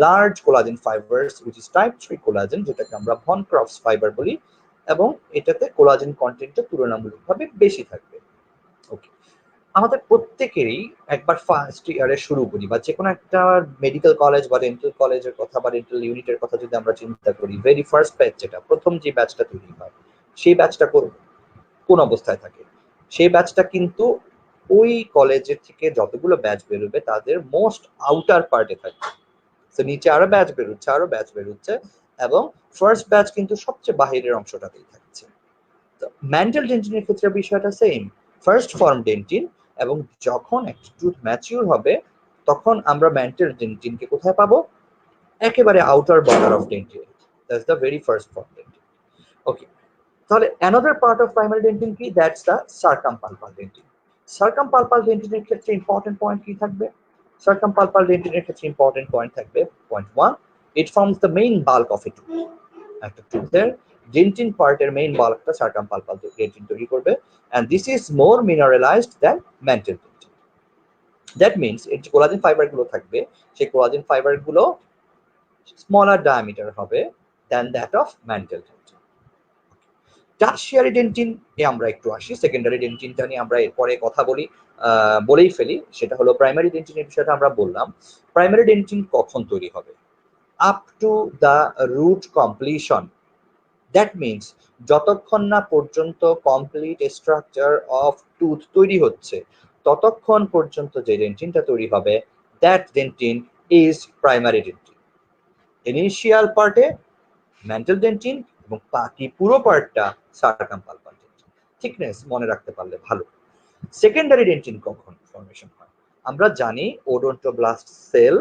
large collagen fibers, which is type 3 collagen, যেটাকে আমরা von Crofts fiber বলি, এবং এটাতে collagen কন্টেন্টটা তুলনামূলকভাবে বেশি থাকবে। ওকে, আমাদের প্রত্যেকেরই একবার ফার্স্ট ইয়ারে শুরু করি বা যে কোনো একটা মেডিকেল কলেজ বা ডেন্টাল কলেজের কথা বা ডেন্টাল ইউনিটের কথা যদি আমরা চিন্তা করি, ভেরি ফার্স্ট ব্যাচ যেটা প্রথম যে ব্যাচটা তৈরি হয়, সেই ব্যাচটা কোন অবস্থায় থাকে? সেই ব্যাচটা কিন্তু ওই কলেজের থেকে যতগুলো ব্যাচ বেরোবে তাদের মোস্ট আউটার পার্টে থাকে। তো নিচে আরো ব্যাচ বেরোচ্ছে এবং ফার্স্ট ব্যাচ কিন্তু সবচেয়ে বাহিরের অংশটাতেই থাকছে। ম্যান্টাল ডেন্টিনের ক্ষেত্রে বিষয়টা সেম, ফার্স্ট ফর্ম ডেন্টিন, এবং যখন একটা টুথ ম্যাচিউর হবে তখন আমরা ম্যান্টাল ডেন্টিনকে কোথায় পাবো? একেবারে outer border of dentin, that's the very first form dentin. Okay, তাহলে another part of primary dentin কি? That's the circumpulpal dentin. Circumpulpal ডেন্টিনের ক্ষেত্রে ইম্পর্টেন্ট পয়েন্ট কি থাকবে? সার্কামপালপাল ডেন্টিনের ক্ষেত্রে ইম্পর্টেন্ট পয়েন্ট থাকবে, point 1, it forms the main bulk of a tooth. একটা টুথের ডেন্টিন পার্টের মেইন বাল্কটা সার্কামপালপাল ডেন্টিন তৈরি করবে, and this is more mineralized than mantle dentin. That means এর যে কোলাজেন ফাইবার গুলো থাকবে, সেই কোলাজেন ফাইবার গুলো স্মলার ডায়ামিটার হবে than that of mantle dentin. Tertiary dentin এ আমরা একটু আসি, সেকেন্ডারি ডেন্টিনটা নিয়ে আমরা এরপরে কথা বলেই ফেলি, সেটা হলো প্রাইমারি ডেন্টিনের বিষয়টা আমরা বললাম। প্রাইমারি ডেন্টিন কখন তৈরি হবে? Up to the root completion. That means যতক্ষণ না পর্যন্ত কমপ্লিট স্ট্রাকচার অফ টুথ তৈরি হচ্ছে ততক্ষণ পর্যন্ত যে ডেন্টিনটা তৈরি হবে, that dentine is primary dentine. Initial পার্টে ম্যান্টাল ডেন্টিন এবং বাকি পুরো পার্টটা সার্কামপালপাল ডেন্টিন। থিকনেস মনে রাখতে পারলে ভালো। সেকেন্ডারি ডেন্টিন কখন ফর্মেশন হয়? আমরা জানি ওডোন্টোব্লাস্ট সেল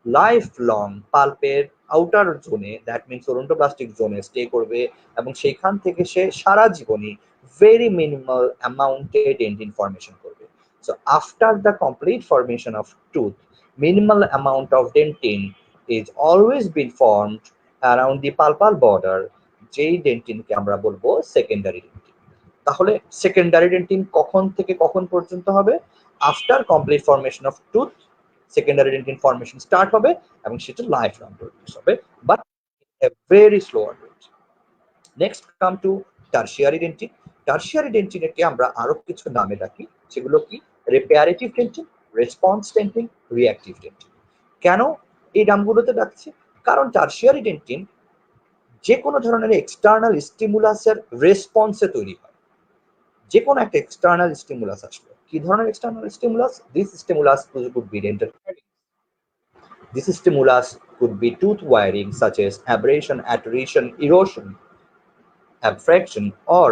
লাইফ লং পাল্পের আউটার জোনে, দ্যাট মিনস ওডোন্টোপ্লাস্টিক জোনে স্টে করবে, এবং সেখান থেকে সে সারা জীবনই ভেরি মিনিমাল অ্যামাউন্টে ডেন্টিন ফর্মেশন করবে। So after the complete formation of tooth, minimal amount of dentin is always been formed around the pulpal border, যেই ডেন্টিনকে আমরা বলবো সেকেন্ডারি ডেন্টিন। তাহলে সেকেন্ডারি ডেন্টিন কখন থেকে কখন পর্যন্ত হবে? After complete formation of tooth secondary dentin formation start হবে, এবং সেটা লাইফ লং প্রোডিউস হবে, but a very slower rate. Next come to tertiary dentin. Tertiary ডেন্টিনকে আমরা আরো কিছু নামে ডাকি, সেগুলো কি? Reparative dentin, response dentin, reactive dentin. কেন এই নামগুলোতে ডাকছি? কারণ টারশিয়ারি ডেন্টিন যে কোনো ধরনের এক্সটার্নাল স্টিমুলাসের রেসপন্সে তৈরি হয়। যে কোনো একটা এক্সটার্নাল স্টিমুলাস আসলো, কি ধরনের external stimulus? This stimulus could be dental caries. This stimulus could be tooth wiring such as abrasion, attrition, erosion, abfraction, or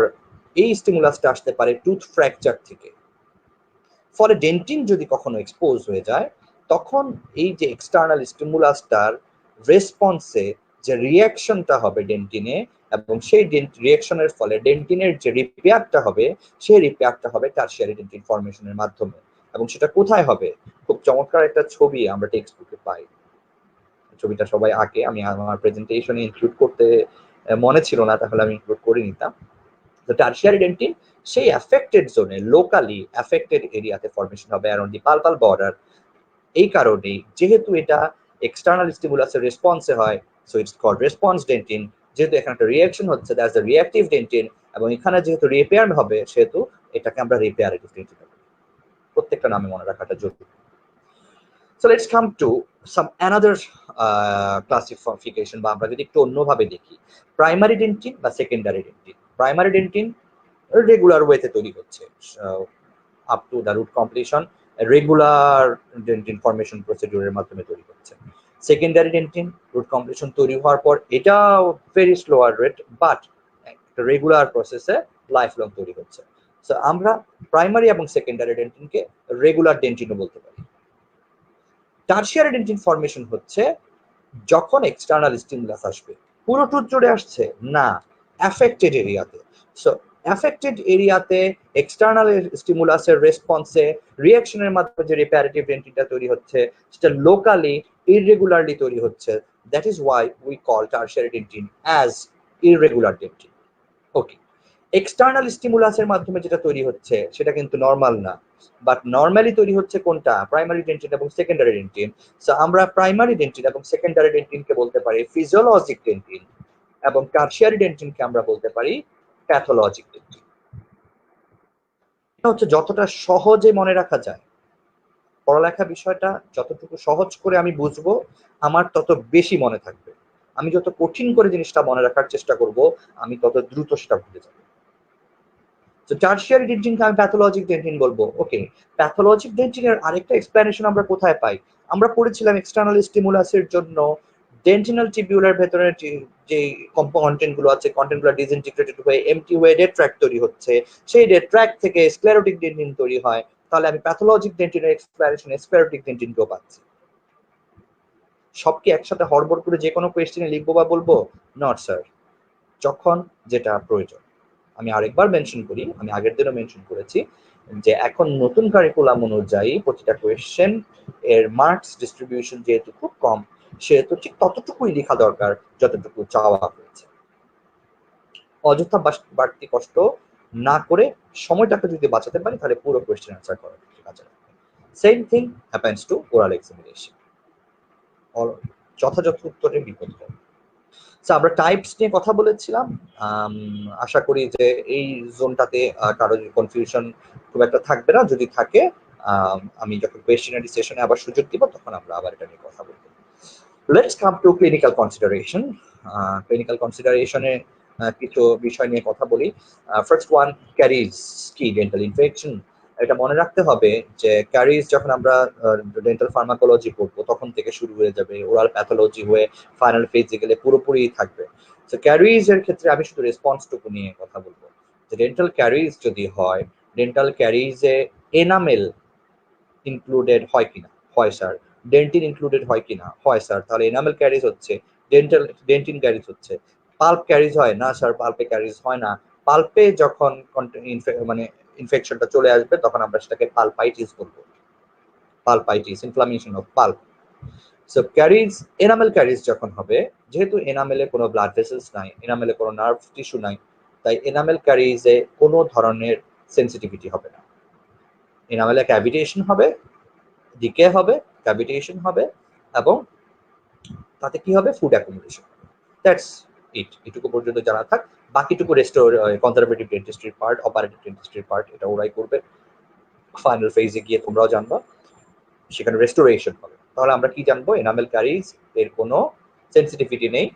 এই স্টিমুলাসটা আসতে পারে টুথ ফ্র্যাকচার থেকে। ফলে ডেন্টিন যদি কখনো এক্সপোজ হয়ে যায় তখন এই যে এক্সটার্নাল স্টিমুলাসটার রেসপন্সে যে রিঅ্যাকশনটা হবে ডেন্টিনে, এবং সেই রিঅ্যাকশনের ফলে ডেন্টিনের যে রিপেয়ারটা হবে, সেই রিপেয়ারটা হবে টারশিয়ারি ডেন্টিন ফর্মেশনের মাধ্যমে। এবং সেটা কোথায় হবে? খুব চমৎকার একটা ছবি আমরা টেক্সট বুকে পাই, ছবিটা সবাই আঁকে, আমি আমার প্রেজেন্টেশনে ইনক্লুড করতে মনে ছিল না, তাহলে আমি ইনক্লুড করে নিতাম। তো টারশিয়ারি ডেন্টিন সেই অ্যাফেক্টেড জোনে, লোকালি অ্যাফেক্টেড এরিয়াতে ফর্মেশন হবে অ্যারাউন্ড দি পালপাল বর্ডার। এই কারণেই যেহেতু এটা এক্সটার্নাল স্টিমুলাসের রেসপন্সে হয়, so it's called response dentin. যেহেতু এখানে একটা রিঅ্যাকশন হচ্ছে, দ্যাটস দ্য রিঅ্যাক্টিভ ডেন্টিন, এবং এখানে যেহেতু রিপেয়ার হবে সেহেতু এটাকে আমরা রিপেয়ারেটিভ ডেন্টিন বলি। প্রত্যেকটা নামে মনে রাখাটা জরুরি। So let's come to some another classification, বা আমরা যদি একটু অন্যভাবে দেখি, প্রাইমারি ডেন্টিন বা secondary dentin. Primary dentin regular ওয়েতে তৈরি হচ্ছে, up to the root completion regular dentin formation প্রসিডিউরের মাধ্যমে তৈরি হচ্ছে। সেকেন্ডারি ডেন্টিন রুট কমপ্লিশন তৈরি হওয়ার পর এটাও ভেরি স্লোয়ার রেট, বাট একটা রেগুলার প্রসেসে লাইফ লং তৈরি হচ্ছে। সো আমরা প্রাইমারি এবং সেকেন্ডারি ডেন্টিনকে রেগুলার ডেন্টিনও বলতে পারি। টারশিয়ারি ডেন্টিন ফর্মেশন হচ্ছে যখন এক্সটার্নাল স্টিমুলাস আসবে। পুরো টুথ জুড়ে আসছে না, অ্যাফেক্টেড এরিয়াতে। সো অ্যাফেক্টেড এরিয়াতে এক্সটার্নাল স্টিমুলাসের রেসপন্সে রিঅ্যাকশনের মাধ্যমে যে রিপেয়ারেটিভ ডেন্টিনটা তৈরি হচ্ছে সেটা লোকালি ইররেগুলারলি তৈরি হচ্ছে। That is why we call tertiary dentin as irregular dentin. Okay, external স্টিমুলাসের মাধ্যমে যেটা তৈরি হচ্ছে সেটা কিন্তু নর্মাল না, বাট নর্মালি তৈরি হচ্ছে কোনটা? প্রাইমারি ডেন্টিন এবং সেকেন্ডারি ডেন্টিন। সো আমরা প্রাইমারি ডেন্টিন এবং সেকেন্ডারি ডেন্টিনকে বলতে পারি ফিজিওলজিক ডেন্টিন, এবং টারশিয়ারি ডেন্টিনকে আমরা বলতে পারি প্যাথোলজিক ডেন্টিন। এটা হচ্ছে যতটা সহজে মনে রাখা যায়, পড়ালেখা বিষয়টা যতটুকু সহজ করে আমি বুঝবো আমার তত বেশি মনে থাকবে। আমি যত কঠিন করে জিনিসটা মনে রাখার চেষ্টা করব আমি তত দ্রুত সেটা ভুলে যাব। তো টারশিয়ারি ডেন্টিনকে আমি প্যাথোলজিক ডেন্টিন বলবো। ওকে, প্যাথোলজিক ডেন্টিনের আরেকটা এক্সপ্লেনেশন আমরা কোথায় পাই? আমরা পড়েছিলাম এক্সটার্নাল স্টিমুলাসের জন্য ডেন্টিনাল টিবিউলার ভেতরে যে কন্টেন্ট গুলো আছে, কন্টেন্ট গুলো ডিসইন্টিগ্রেটেড হয়ে এমটি হয়ে ডেড ট্র্যাক তৈরি হচ্ছে, সেই ডেড ট্র্যাক থেকে স্ক্লেরোটিক ডেন্টিন তৈরি হয়, তাহলে আমি প্যাথোলজিক ডেন্টিনের এক্সপ্লানেশনে স্ক্লেরোটিক ডেন্টিনকেও পাচ্ছি। সব কি একসাথে হড়বড় করে যে কোনো কোয়েশ্চেনে লিখবো বা বলবো? নট স্যার, যখন যেটা প্রয়োজন। আমি আরেকবার মেনশন করি, আমি আগের দিনও মেনশন করেছি যে এখন নতুন কারিকুলাম অনুযায়ী প্রতিটা কোয়েশ্চেন এর মার্কস ডিস্ট্রিবিউশন যেহেতু খুব কম, সেহেতু ঠিক ততটুকুই লেখা দরকার যতটুকু চাওয়া হয়েছে। অযথা বাড়তি কষ্ট না করে সময়টাকে যদি বাঁচাতে পারি তাহলে পুরো কোয়েশ্চেন অ্যান্সার করা কাজে লাগবে। Same thing happens to oral examination, যথাযথ উত্তরের বিপরীতে। আমরা টাইপস নিয়ে কথা বলেছিলাম। আশা করি যে এই জোনটাতে কারো কনফিউশন খুব একটা থাকবে না। যদি থাকে আমি যখন কোয়েশ্চেনারি সেশনে আবার সুযোগ দিব তখন আমরা আবার এটা নিয়ে কথা বলবো। Let's come to clinical consideration. Clinical কনসিডারেশনে কিছু বিষয় নিয়ে কথা বলি। ফার্স্ট ওয়ান, ক্যারিজ কি ডেন্টাল ইনফেকশন। এটা মনে রাখতে হবে যে ক্যারিজ যখন আমরা ডেন্টাল ফার্মাকোলজি পড়বো তখন থেকে শুরু হয়ে যাবে, ওরাল প্যাথোলজি হয়ে ফাইনাল ফেজে গেলে পুরোপুরি থাকবে। তো ক্যারিজ এর ক্ষেত্রে আমি শুধু রেসপন্সটুকু নিয়ে কথা বলবো যে ডেন্টাল ক্যারিজ যদি হয়, ডেন্টাল ক্যারিজে এনামেল ইনক্লুডেড হয় কিনা? হয় স্যার। ডেন্টিন ইনক্লুডেড হয় কিনা? হয় স্যার। তাহলে এনামেল ক্যারিজ হচ্ছে, ডেন্টিন ক্যারিজ হচ্ছে। পাল্প ক্যারিজ হয় না স্যার, পাল্পে ক্যারিজ হয় না। পাল্পে যখন মানে ইনফেকশনটা চলে আসবে তখন আমরা সেটাকে পালপাইটিস বলবো। Pulpitis, inflammation of pulp. So caries, enamel caries যখন হবে, যেহেতু এনামেলে কোনো ব্লাড ভেসেলস নাই, এনামেলে কোনো নার্ভ টিস্যু নাই, তাই এনামেল ক্যারিজে কোনো ধরনের সেন্সিটিভিটি হবে না। এনামেলে ক্যাভিটেশন হবে, ডিকে হবে, ক্যাভিটেশন হবে, এবং তাতে কি হবে? Food accumulation. That's it. এটুকু পর্যন্ত জানা থাক। বাকিটুকু কনজারভেটিভ ডেন্টিস্ট্রির পার্ট, অপারেটিভ ডেন্টিস্ট্রির পার্ট, এটা ওরাই করবে। ফাইনাল ফেজে গিয়ে তোমরাও জানবা, সেখানে রেস্টোরেশন হবে। তাহলে আমরা কি জানবো? এনামেল ক্যারিজ এর কোনো সেন্সিটিভিটি নেই।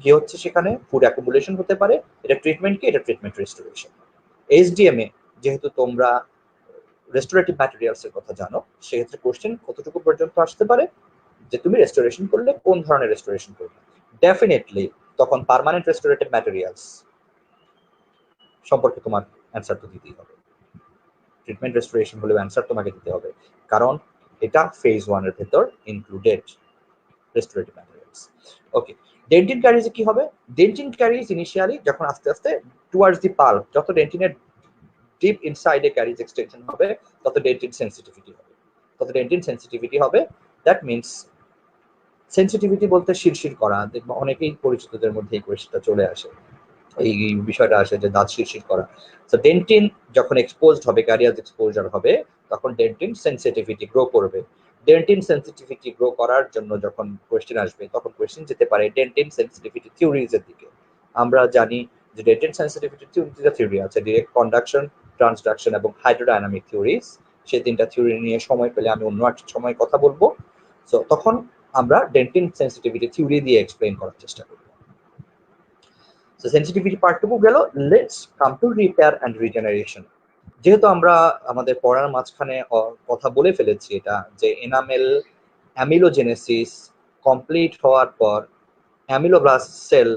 কি হচ্ছে সেখানে? ফুড অ্যাকুমুলেশন হতে পারে। এটা ট্রিটমেন্ট কি? এটা ট্রিটমেন্ট রেস্টোরেশন। এইচডিএম এ যেহেতু তোমরা রেস্টোরেটিভ ম্যাটেরিয়ালস এর কথা জানো, সেক্ষেত্রে কোশ্চেন কতটুকু পর্যন্ত আসতে পারে যে তুমি রেস্টোরেশন করলে কোন ধরনের রেস্টোরেশন করবে? ডেফিনেটলি তখন পার্মানেন্ট রেস্টোরেটিভ ম্যাটেরিয়ালস সম্পর্কে তোমার অ্যান্সার তো দিতেই হবে। ট্রিটমেন্ট রেস্টোরেশন হলেও অ্যান্সার তোমাকে দিতে হবে, কারণ এটা ফেজ 1 এর ভেতর ইনক্লুডেড রেস্টোরেটিভ ম্যাটেরিয়ালস। ওকে, ডেন্টিন ক্যারিজে কি হবে? ডেন্টিন ক্যারিজ ইনিশিয়ালি যখন আস্তে আস্তে টুয়ার্ডস দি পাল্প, যত ডেন্টিনের ডিপ ইনসাইডে ক্যারিজ এক্সটেনশন হবে তত ডেন্টিন সেন্সিটিভিটি হবে, তত ডেন্টিন সেন্সিটিভিটি হবে। দ্যাট মিনস সেন্সিটিভিটি বলতে শিরশির করা, দেখবো অনেকেই পরিচিতদের মধ্যে এই কোয়েশ্চেনটা চলে আসে, এই বিষয়টা আসে যে দাঁত শিরশির করা। তো ডেন্টিন যখন এক্সপোজড হবে, ক্যারিয়াস এক্সপোজার হবে, তখন ডেন্টিন সেন্সিটিভিটি গ্রো করবে। ডেন্টিন সেন্সিটিভিটি গ্রো করার জন্য যখন কোয়েশ্চেন আসবে তখন কোয়েশ্চেন যেতে পারে ডেন্টিন সেন্সিটিভিটি থিওরিজ এর দিকে। আমরা জানি যে ডেন্টিন সেন্সিটিভিটি থিওরি আছে, ডিরেক্ট কন্ডাকশন, ট্রান্সডাকশন এবং হাইড্রোডাইনামিক থিওরিজ। সেই তিনটা থিওরি নিয়ে সময় পেলে আমি অন্য একটা সময় কথা বলবো। সো তখন আমরা ডেন্টিন সেন্সিটিভিটি থিওরি দিয়ে এক্সপ্লেইন করার চেষ্টা করব। সো সেন্সিটিভিটি পার্টটুকু গেল। Let's come to repair and regeneration. যেহেতু আমরা আমাদের পড়ার মাঝখানে কথা বলে ফেলেছি এটা যে এনামেল অ্যামিলোজেনেসিস কমপ্লিট হওয়ার পর অ্যামিলোব্লাস্ট সেল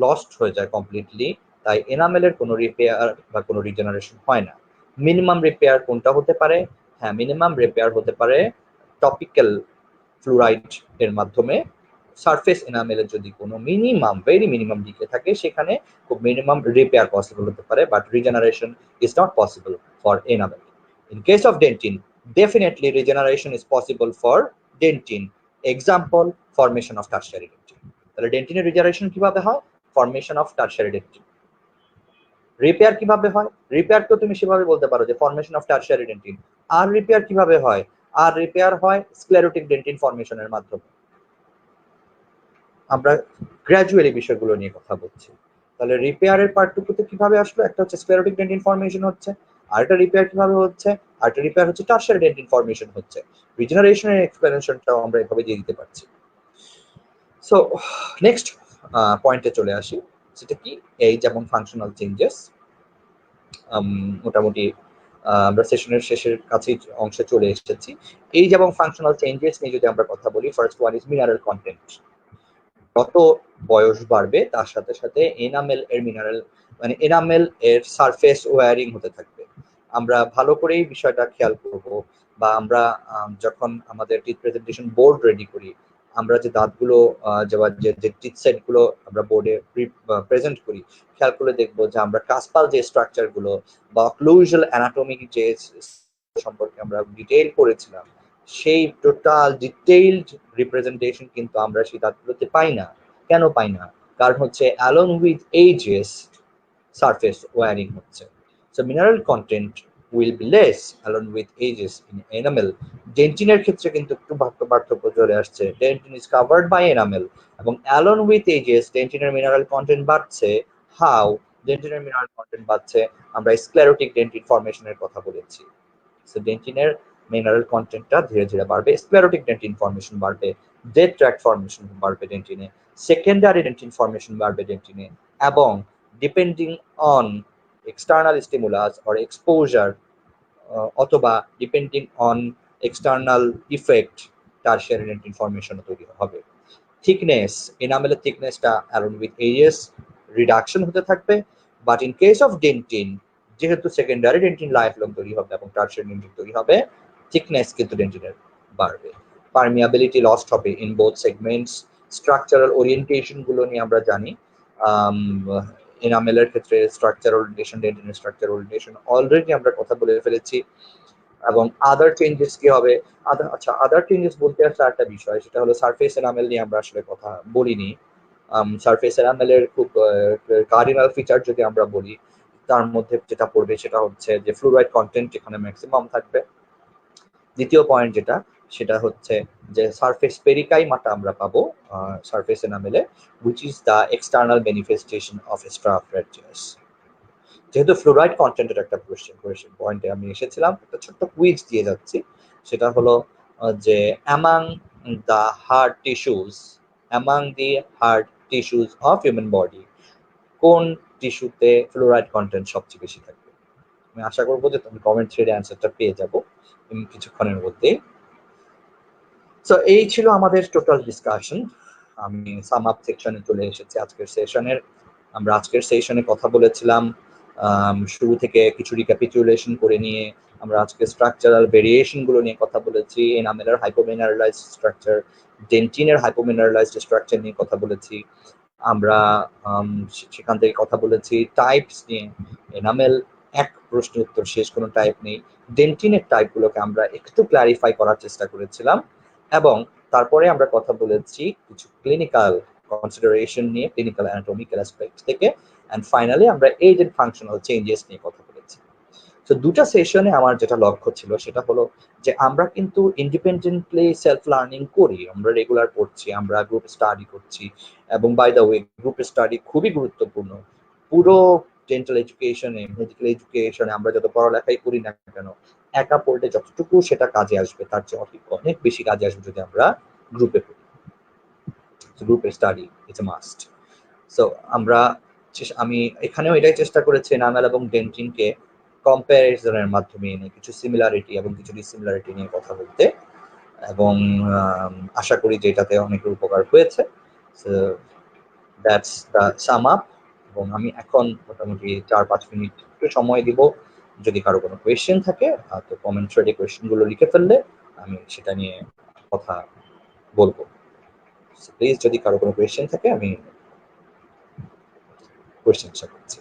লস্ট হয়ে যায় কমপ্লিটলি, তাই এনামেলের কোনো রিপেয়ার বা কোনো রিজেনারেশন হয় না। মিনিমাম রিপেয়ার কোনটা হতে পারে? হ্যাঁ, মিনিমাম রিপেয়ার হতে পারে টপিক্যাল ফ্লুরাইড এর মাধ্যমে। সারফেস এনামেলের যদি কোনো মিনিমাম, ভেরি মিনিমাম ডিকে থাকে, সেখানে খুব মিনিমাম রিপেয়ার পসিবল হতে পারে, but regeneration is not possible for enamel. In case of dentine, definitely regeneration is possible for dentin. Example, formation of tertiary dentin. তাহলে ডেন্টিনের রিজেনারেশন কিভাবে হয়? Formation of tertiary dentin. Repair কিভাবে হয়? Repair তো তুমি সেভাবে বলতে পারো যে ফর্মেশন অফ টারশিয়ারি ডেন্টিন। আর রিপেয়ার কিভাবে হয়? আর রিপেয়ার হয় স্ক্লেরোটিক ডেন্টিন ফর্মেশনের মাধ্যমে। আমরা গ্র্যাজুয়ালি বিষয়গুলো নিয়ে কথা বলছি। তাহলে রিপেয়ারের পার্টটুকুতে কিভাবে আসলো? একটা হচ্ছে স্ক্লেরোটিক ডেন্টিন ফর্মেশন হচ্ছে, আরেকটা রিপেয়ার কিভাবে হচ্ছে, আরেকটা রিপেয়ার হচ্ছে টারশিয়ারি ডেন্টিন ফর্মেশন হচ্ছে। রিজেনারেশনের এক্সপ্লেনেশনটাও আমরা এভাবে দিয়ে দিতে পারছি। সো নেক্সট পয়েন্টে চলে আসি, সেটা কি? এই যেমন ফাংশনাল চেঞ্জেস, মোটামুটি আমরা সেশনের শেষের কাছেই অংশে চলে এসেছি। এইজ এবং ফাংশনাল চেঞ্জেস নিয়ে যদি আমরা কথা বলি, first one is mineral content. যত বয়স বাড়বে তার সাথে সাথে এনামেল এর মিনারেল মানে এনামেল এর সারফেস ওয়্যারিং হতে থাকবে। আমরা ভালো করেই বিষয়টা খেয়াল করব, বা আমরা যখন আমাদের টিথ প্রেজেন্টেশন বোর্ড রেডি করি, আমরা যে দাঁতগুলো যে টিথ সেট গুলো আমরা বোর্ডে প্রেজেন্ট করি, খেয়াল করে দেখবো যে আমরা কাসপাল যে স্ট্রাকচার গুলো বা অক্লুজাল অ্যানাটমিক যে সম্পর্কে আমরা ডিটেইল করেছিলাম, সেই টোটাল ডিটেইলড রিপ্রেজেন্টেশন কিন্তু আমরা সেই দাঁতগুলোতে পাই না। কেন পাই না? কারণ হচ্ছে along with ages surface wearing হচ্ছে। So mineral content will be less along with ages in enamel. ডেন্টিনের ক্ষেত্রে কিন্তু একটু পার্থক্য চলে আসছে। Dentin is covered by enamel এবং অ্যালং উইথ এজেস ডেন্টিনের মিনারেল কন্টেন্ট বাড়ছে। হাউ? ডেন্টিনের মিনারেল কন্টেন্ট বাড়ছে, আমরা স্ক্লেরোটিক ডেন্টিন ফর্মেশনের কথা বলেছি। সো ডেন্টিনের মিনারেল কন্টেন্টটা ধীরে ধীরে বাড়বে, স্ক্লেরোটিক ডেন্টিন ফর্মেশন বাড়বে, ডেড ট্র্যাক্ট ফর্মেশন বাড়বে ডেন্টিনে, সেকেন্ডারি ডেন্টিন ফর্মেশন বাড়বে ডেন্টিনে, এবং depending on external stimulus or exposure অথবা depending on external effect tertiary dentin formation তৈরি হবে। থিকনেস, এনামেলের থিকনেসটা অ্যালং উইথ এজেস রিডাকশন হতে থাকবে, but in case of dentin, যেহেতু সেকেন্ডারি ডেন্টিন লাইফ লং তৈরি হবে এবং টারশিয়ারি ডেন্টিন তৈরি হবে, থিকনেস কিন্তু ডেন্টিনের বাড়বে। পারমিয়াবিলিটি লস্ট হবে in both segments. Structural orientation গুলো নিয়ে আমরা জানি, এনামেলের ক্ষেত্রে স্ট্রাকচারাল ওরিয়েন্টেশন, ডেন্টিনের স্ট্রাকচারাল ওরিয়েন্টেশন অলরেডি আমরা কথা বলে ফেলেছি। এবং আদার চেঞ্জেস কি হবে? আদার চেঞ্জেস বলতে আসলে একটা বিষয়, সেটা হলো সারফেস এনামেল নিয়ে আমরা আসলে কথা বলিনি। সারফেস এনামেলের খুব কার্ডিনাল ফিচার যদি আমরা বলি, তার মধ্যে যেটা পড়বে সেটা হচ্ছে যে ফ্লুরাইড কন্টেন্ট এখানে ম্যাক্সিমাম থাকবে। দ্বিতীয় পয়েন্ট যেটা, সেটা হচ্ছে যে সারফেস পেরিকাইমাটা আমরা পাবো সারফেস এনামেলে, which is the external manifestation of extrafragious। যেহেতু ফ্লোরাইড কন্টেন্টের একটা কোয়েশ্চেন পয়েন্টে আমি এসেছিলাম, একটা ছোট্ট কুইজ দিয়ে যাচ্ছি। সেটা হলো যে among the heart tissues, among the heart tissues of human body, কোন টিস্যুতে ফ্লোরাইড কন্টেন্ট সবচেয়ে বেশি থাকবে? আমি আশা করবো যে তুমি কমেন্ট থ্রেডে অ্যান্সারটা পেয়ে যাবো কিছুক্ষণের মধ্যেই। সো এই ছিল আমাদের টোটাল ডিসকাশন। আমি সাম আপ সেকশনে চলে এসেছি আজকের সেশনের। আমরা আজকের সেশনে কথা বলেছিলাম শুরু থেকে কিছু রিক্যাপিচুলেশন করে নিয়ে আমরা আজকে স্ট্রাকচারাল ভেরিয়েশন গুলো নিয়ে কথা বলেছি, এনামেলের হাইপোমিনারেলাইজড স্ট্রাকচার, ডেন্টিনের হাইপোমিনারেলাইজড স্ট্রাকচার নিয়ে কথা বলেছি। আমরা সেখান থেকে কথা বলেছি টাইপস নিয়ে। এনামেল এক প্রশ্নের উত্তর শেষ, কোনো টাইপ নেই। ডেন্টিনের টাইপগুলোকে আমরা একটু ক্লারিফাই করার চেষ্টা করেছিলাম, এবং তারপরে আমরা কথা বলেছি কিছু ক্লিনিক্যাল কনসিডারেশন নিয়ে, ক্লিনিক্যাল অ্যানাটমিক্যাল অ্যাসপেক্ট থেকে, অ্যান্ড ফাইনালি আমরা এজ এন্ড ফাংশনাল চেঞ্জেস নিয়ে কথা বলেছি। তো দুটা সেশনে আমার যেটা লক্ষ্য ছিল সেটা হলো যে আমরা কিন্তু ইন্ডিপেন্ডেন্টলি সেলফ লার্নিং করি, আমরা রেগুলার পড়ছি, আমরা গ্রুপ স্টাডি করছি, এবং by the way group study খুবই গুরুত্বপূর্ণ। পুরো ডেন্টাল এডুকেশনে, মেডিকেল এডুকেশনে আমরা যত পড়ালেখাই করি না কেন, একা পড়লে যতটুকু সেটা কাজে আসবে তার চেয়ে অনেক বেশি কাজে আসবে যদি আমরা গ্রুপে পড়ি। গ্রুপে study it's a must. So আমি এখানেও এটাই চেষ্টা করেছি এনামেল এবং ডেন্টিনকে কম্প্যারিজনের মাধ্যমে এনে কিছু সিমিলারিটি এবং কিছু ডিসিমিলারিটি নিয়ে কথা বলতে, এবং আশা করি যে এটাতে অনেকের উপকার হয়েছে। So that's the sum up. এবং আমি এখন মোটামুটি ৪-৫ মিনিট একটু সময় দিব, যদি কারো কোনো কোয়েশ্চেন থাকে তো কমেন্ট থ্রেডে কোয়েশ্চেনগুলো লিখে ফেললে আমি সেটা নিয়ে কথা বলবো। প্লিজ যদি কারো কোনো কোয়েশ্চেন থাকে আমি কোয়েশ্চেন করছি।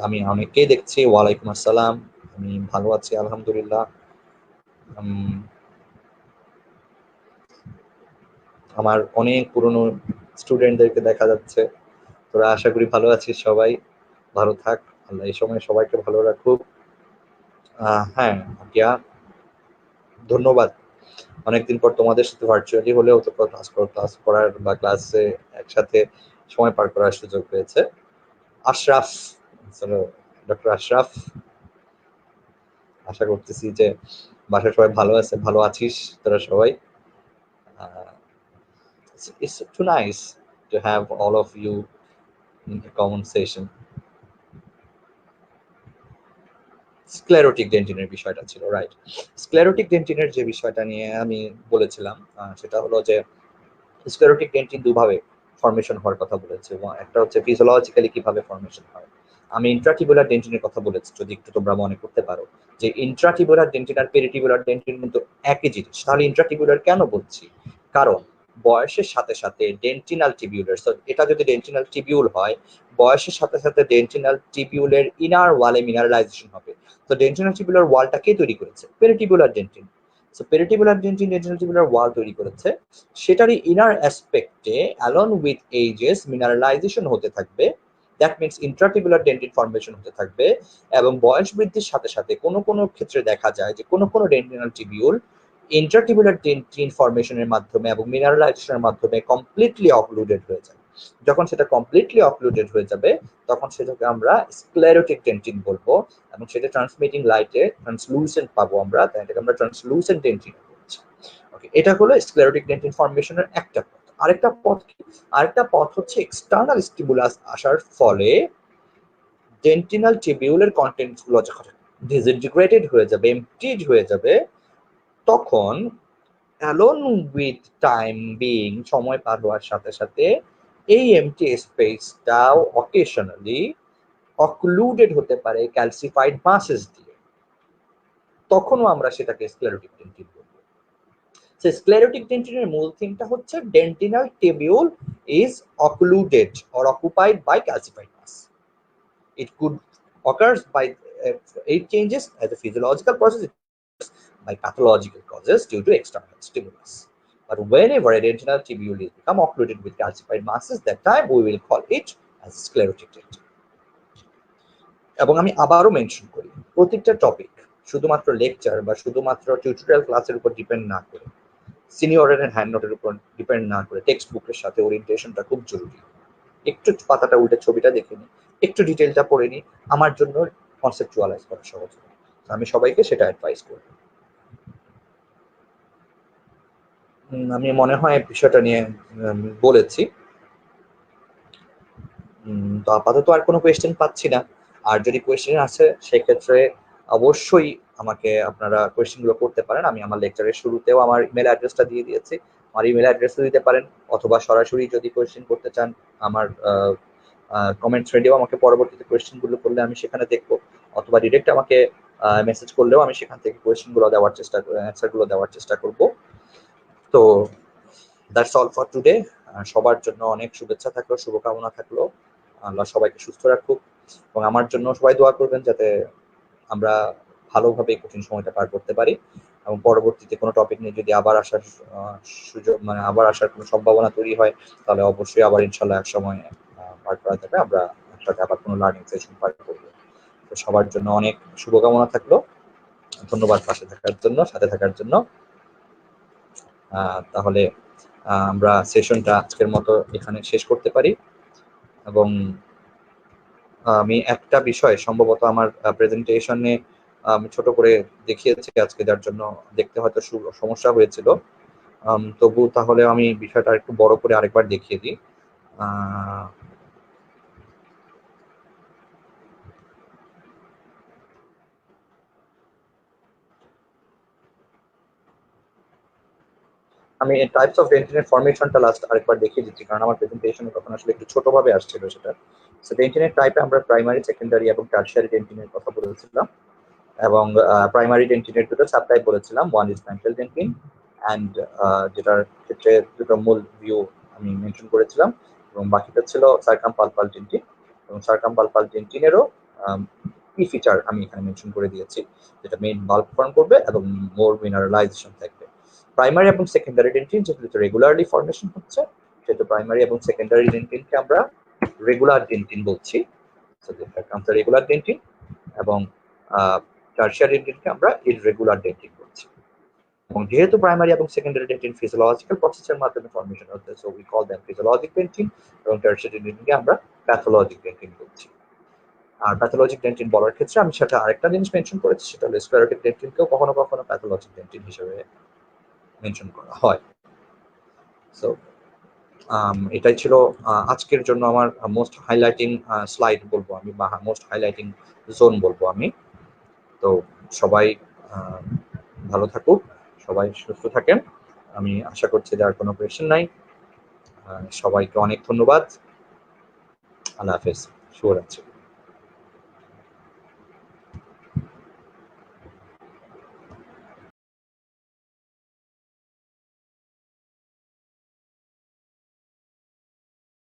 আমি অনেককেই দেখছি। ওয়ালাইকুম আসসালাম, আমি ভালো আছি আলহামদুলিল্লাহ। আমার অনেক পুরনো স্টুডেন্টদেরকে দেখা যাচ্ছে। তোরা আশা করি ভালো আছিস, সবাই ভালো থাক, আল্লাহ এই সময় সবাইকে ভালো রাখুক। হ্যাঁ দিয়া, ধন্যবাদ। অনেকদিন পর তোমাদের সাথে ভার্চুয়ালি হলেও তো ক্লাস করার বা ক্লাসে একসাথে সময় পার করার সুযোগ পেয়েছে। আশরাফ, ডক্টর আশরাফ, আশা করতেছি যে বাসায় সবাই ভালো আছে, ভালো আছিস তোরা সবাই। It's too nice to have all of you in a common session. Sclerotic ডেন্টিনের বিষয়টা ছিল, রাইট? স্ক্লেরোটিক ডেন্টিনের যে বিষয়টা নিয়ে আমি বলেছিলাম সেটা হলো যে স্ক্লেরোটিক ডেন্টিন দুভাবে ফর্মেশন হওয়ার কথা বলেছে, এবং একটা হচ্ছে ফিজিওলজিক্যালি কিভাবে ফর্মেশন হয়। আমি ইন্ট্রাটিবুলার ডেন্টিনের কথা বলেছি, যদি একটু তোমরা মনে করতে পারো যে ইন্ট্রাটিবুলার ডেন্টিন আর পেরিটিবুলার ডেন্টিন কিন্তু একই জিনিস। তাহলে ইন্ট্রাটিবুলার কেন বলছি? কারণ বয়সের সাথে সাথে ডেন্টিনাল টিবিউলের, এটা যদি ডেন্টিনাল টিবিউল হয়, বয়সের সাথে সাথে ডেন্টিনাল টিবিউলের ইনার ওয়ালে মিনারেলাইজেশন হবে। তো ডেন্টিনাল টিবিউলার ওয়ালটা কে তৈরি করেছে? পেরিটিবুলার ডেন্টিন। সো পেরিটিবুলার ডেন্টিন ডেন্টিনাল টিবিউলার ওয়াল তৈরি করেছে, সেটারই ইনার অ্যাসপেক্টে অ্যালং উইথ এজেস মিনারেলাইজেশন হতে থাকবে। দ্যাট মিনস ইন্ট্রাটিবুলার ডেন্টিন ফর্মেশন হতে থাকবে, এবং বয়স বৃদ্ধির সাথে সাথে কোনো কোনো ক্ষেত্রে দেখা যায় যে কোনো কোনো ডেন্টিনাল টিবিউল ইন্ট্রাটিবুলার ডেন্টিন ফর্মেশনের মাধ্যমে এবং মিনারেলাইজেশনের মাধ্যমে কমপ্লিটলি অক্লুডেড হয়ে যায়। যখন সেটা কমপ্লিটলি অক্লুডেড হয়ে যাবে তখন সেটাকে আমরা স্ক্লেরোটিক ডেন্টিন বলবো, এবং সেটা ট্রান্সমিটিং লাইটে ট্রান্সলুসেন্ট পাবো আমরা, তাই এটাকে আমরা ট্রান্সলুসেন্ট ডেন্টিন বলছি। ওকে, এটা হলো স্ক্লেরোটিক ডেন্টিন ফর্মেশনের একটা পথ। আরেকটা পথ হচ্ছে এক্সটার্নাল স্টিমুলাস আসার ফলে ডেন্টিনাল টিবিউলের কন্টেন্টস গুলো যখন ডিসইন্টিগ্রেটেড হয়ে যাবে, এমপ্টিড হয়ে যাবে, তখন অ্যালোন উইথ টাইম বিং, সময় পার হওয়ার সাথে সাথে এই এমটি স্পেসটাও অকেশনালি অক্লুডেড হতে পারে ক্যালসিফাইড মাসেস দিয়ে। তখনও আমরা সেটাকে স্ক্লেরোটিক ডেন্টিন বলবো। স্ক্লেরোটিক ডেন্টিনের মূল থিমটা হচ্ছে dentinal tubule is occluded or occupied by calcified mass. It could occurs by it changes as a physiological process by pathological causes due to external stimulus. But whenever a dentinal tubule is become occluded with calcified masses, that time we will call it as sclerotic dentin. এবং আমি আবারও mention করি, প্রত্যেকটা topic শুধুমাত্র lecture বা শুধুমাত্র tutorial ক্লাসের উপর ডিপেন্ড না করে, সিনিয়রের হ্যান্ড নোটের উপর ডিপেন্ড না করে, টেক্সট বুকের সাথে ওরিয়েন্টেশনটা খুব জরুরি। একটু পাতাটা উল্টে ছবিটা দেখে নিই, একটু ডিটেলটা পড়ে নিই, আমার জন্য কনসেপচুয়ালাইজ করা সহজ হবে। আমি সবাইকে সেটা অ্যাডভাইস করব। আমি মনে হয় বিষয়টা নিয়ে বলেছি। তো আপাতত আর কোনো কোয়েশ্চেন পাচ্ছি না। আর যদি কোয়েশ্চেন আছে সেক্ষেত্রে অবশ্যই আমাকে আপনারা কোয়েশ্চেনগুলো করতে পারেন। আমি আমার লেকচারের শুরুতেও আমার ইমেল অ্যাড্রেসটা দিয়ে দিয়েছি, আমার ইমেল অ্যাড্রেসও দিতে পারেন, অথবা সরাসরি যদি কোয়েশ্চেন করতে চান আমার কমেন্ট থ্রেডেও আমাকে পরবর্তীতে কোয়েশ্চেনগুলো করলে আমি সেখানে দেখবো, অথবা ডিরেক্ট আমাকে মেসেজ করলেও আমি সেখান থেকে কোয়েশ্চেনগুলো দেওয়ার চেষ্টা অ্যান্সারগুলো দেওয়ার চেষ্টা করব। তো দ্যাটস অল ফর টুডে। সবার জন্য অনেক শুভেচ্ছা থাকলো, শুভকামনা থাকলো। আল্লাহ সবাইকে সুস্থ রাখুক, এবং আমার জন্য সবাই দোয়া করবেন যাতে আমরা ভালোভাবে কঠিন সময়টা পার করতে পারি, এবং পরবর্তীতে কোনো টপিক নিয়ে যদি আবার আসার সুযোগ, মানে আবার আসার কোনো সম্ভাবনা তৈরি হয়, তাহলে অবশ্যই আবার ইনশাল্লাহ এক সময় পার করা যাবে, আমরা একসাথে আবার কোনো লার্নিং সেশন পার করবো। তো সবার জন্য অনেক শুভকামনা থাকলো, ধন্যবাদ পাশে থাকার জন্য, সাথে থাকার জন্য। তাহলে আমরা সেশনটা আজকের মতো এখানে শেষ করতে পারি। এবং আমি একটা বিষয় সম্ভবত আমার প্রেজেন্টেশনে আমি ছোট করে দেখিয়েছি আজকে, যার জন্য দেখতে হয়তো সমস্যা হয়েছিল। তবু তাহলে আমি বিষয়টা একটু বড় করে আরেকবার দেখিয়ে দিই। আমি টাইপস অফ ডেন্টিনের ফরমেশনটা লাস্ট আরেকবার দেখিয়ে দিচ্ছি, কারণ আমার প্রেজেন্টেশনে তখন আসলে একটু ছোটভাবে আসছিল সেটা। সো ডেন্টিনের টাইপে আমরা প্রাইমারি, সেকেন্ডারি এবং টার্সিয়ারি ডেন্টিনের কথা বলেছিলাম, এবং প্রাইমারি ডেন্টিনের দুটো সাবটাইপ বলেছিলাম, one is mental dentine and যেটার ক্ষেত্রে দুটো মূল ভিউ আমি মেনশন করেছিলাম, এবং বাকিটা ছিল সার্কামপালপাল ডেন্টিন, এবং সার্কামপালপাল ডেন্টিনেরও কি ফিচার আমি এখানে মেনশন করে দিয়েছি, যেটা মেইন বাল্ব ফর্ম করবে এবং মোর মিনারেলাইজেশন থাকবে। প্রাইমারি এবং সেকেন্ডারি ডেন্টিন যেগুলো রেগুলারলি ফর্মেশন হচ্ছে, সেটা প্রাইমারি এবং সেকেন্ডারি ডেন্টিনকে আমরা রেগুলার ডেন্টিন বলছি, রেগুলার ডেন্টিন, এবং টার্সিয়ারি ডেন্টিনকে আমরা ইররেগুলার ডেন্টিন বলছি। এবং যেহেতু প্রাইমারি এবং সেকেন্ডারি ডেন্টিন ফিজিওলজিক্যাল প্রসেসের মাধ্যমে ফর্মেশন হচ্ছে, so we call them physiologic dentine, এবং টার্সিয়ারি ডেন্টিনকে আমরা প্যাথোলজিক ডেন্টিন বলছি। আর প্যাথোলজিক ডেন্টিন বলার ক্ষেত্রে আমি সেটা আরেকটা জিনিস মেনশন করেছি, সেটা হলো স্ক্লেরোটিক ডেন্টিনকেও কখনো কখনো প্যাথোলজিক ডেন্টিন হিসেবে মেনশন করা হয়। সো এটাই ছিল আজকের জন্য আমার মোস্ট হাইলাইটিং স্লাইড বলবো আমি, বা মোস্ট হাইলাইটিং জোন বলবো আমি। তো সবাই ভালো থাকুক, সবাই সুস্থ থাকেন। আমি আশা করছি যে আর কোনো কোয়েশ্চেন নাই। সবাইকে অনেক ধন্যবাদ। আল্লাহ হাফেজ, শুভরাত্রি।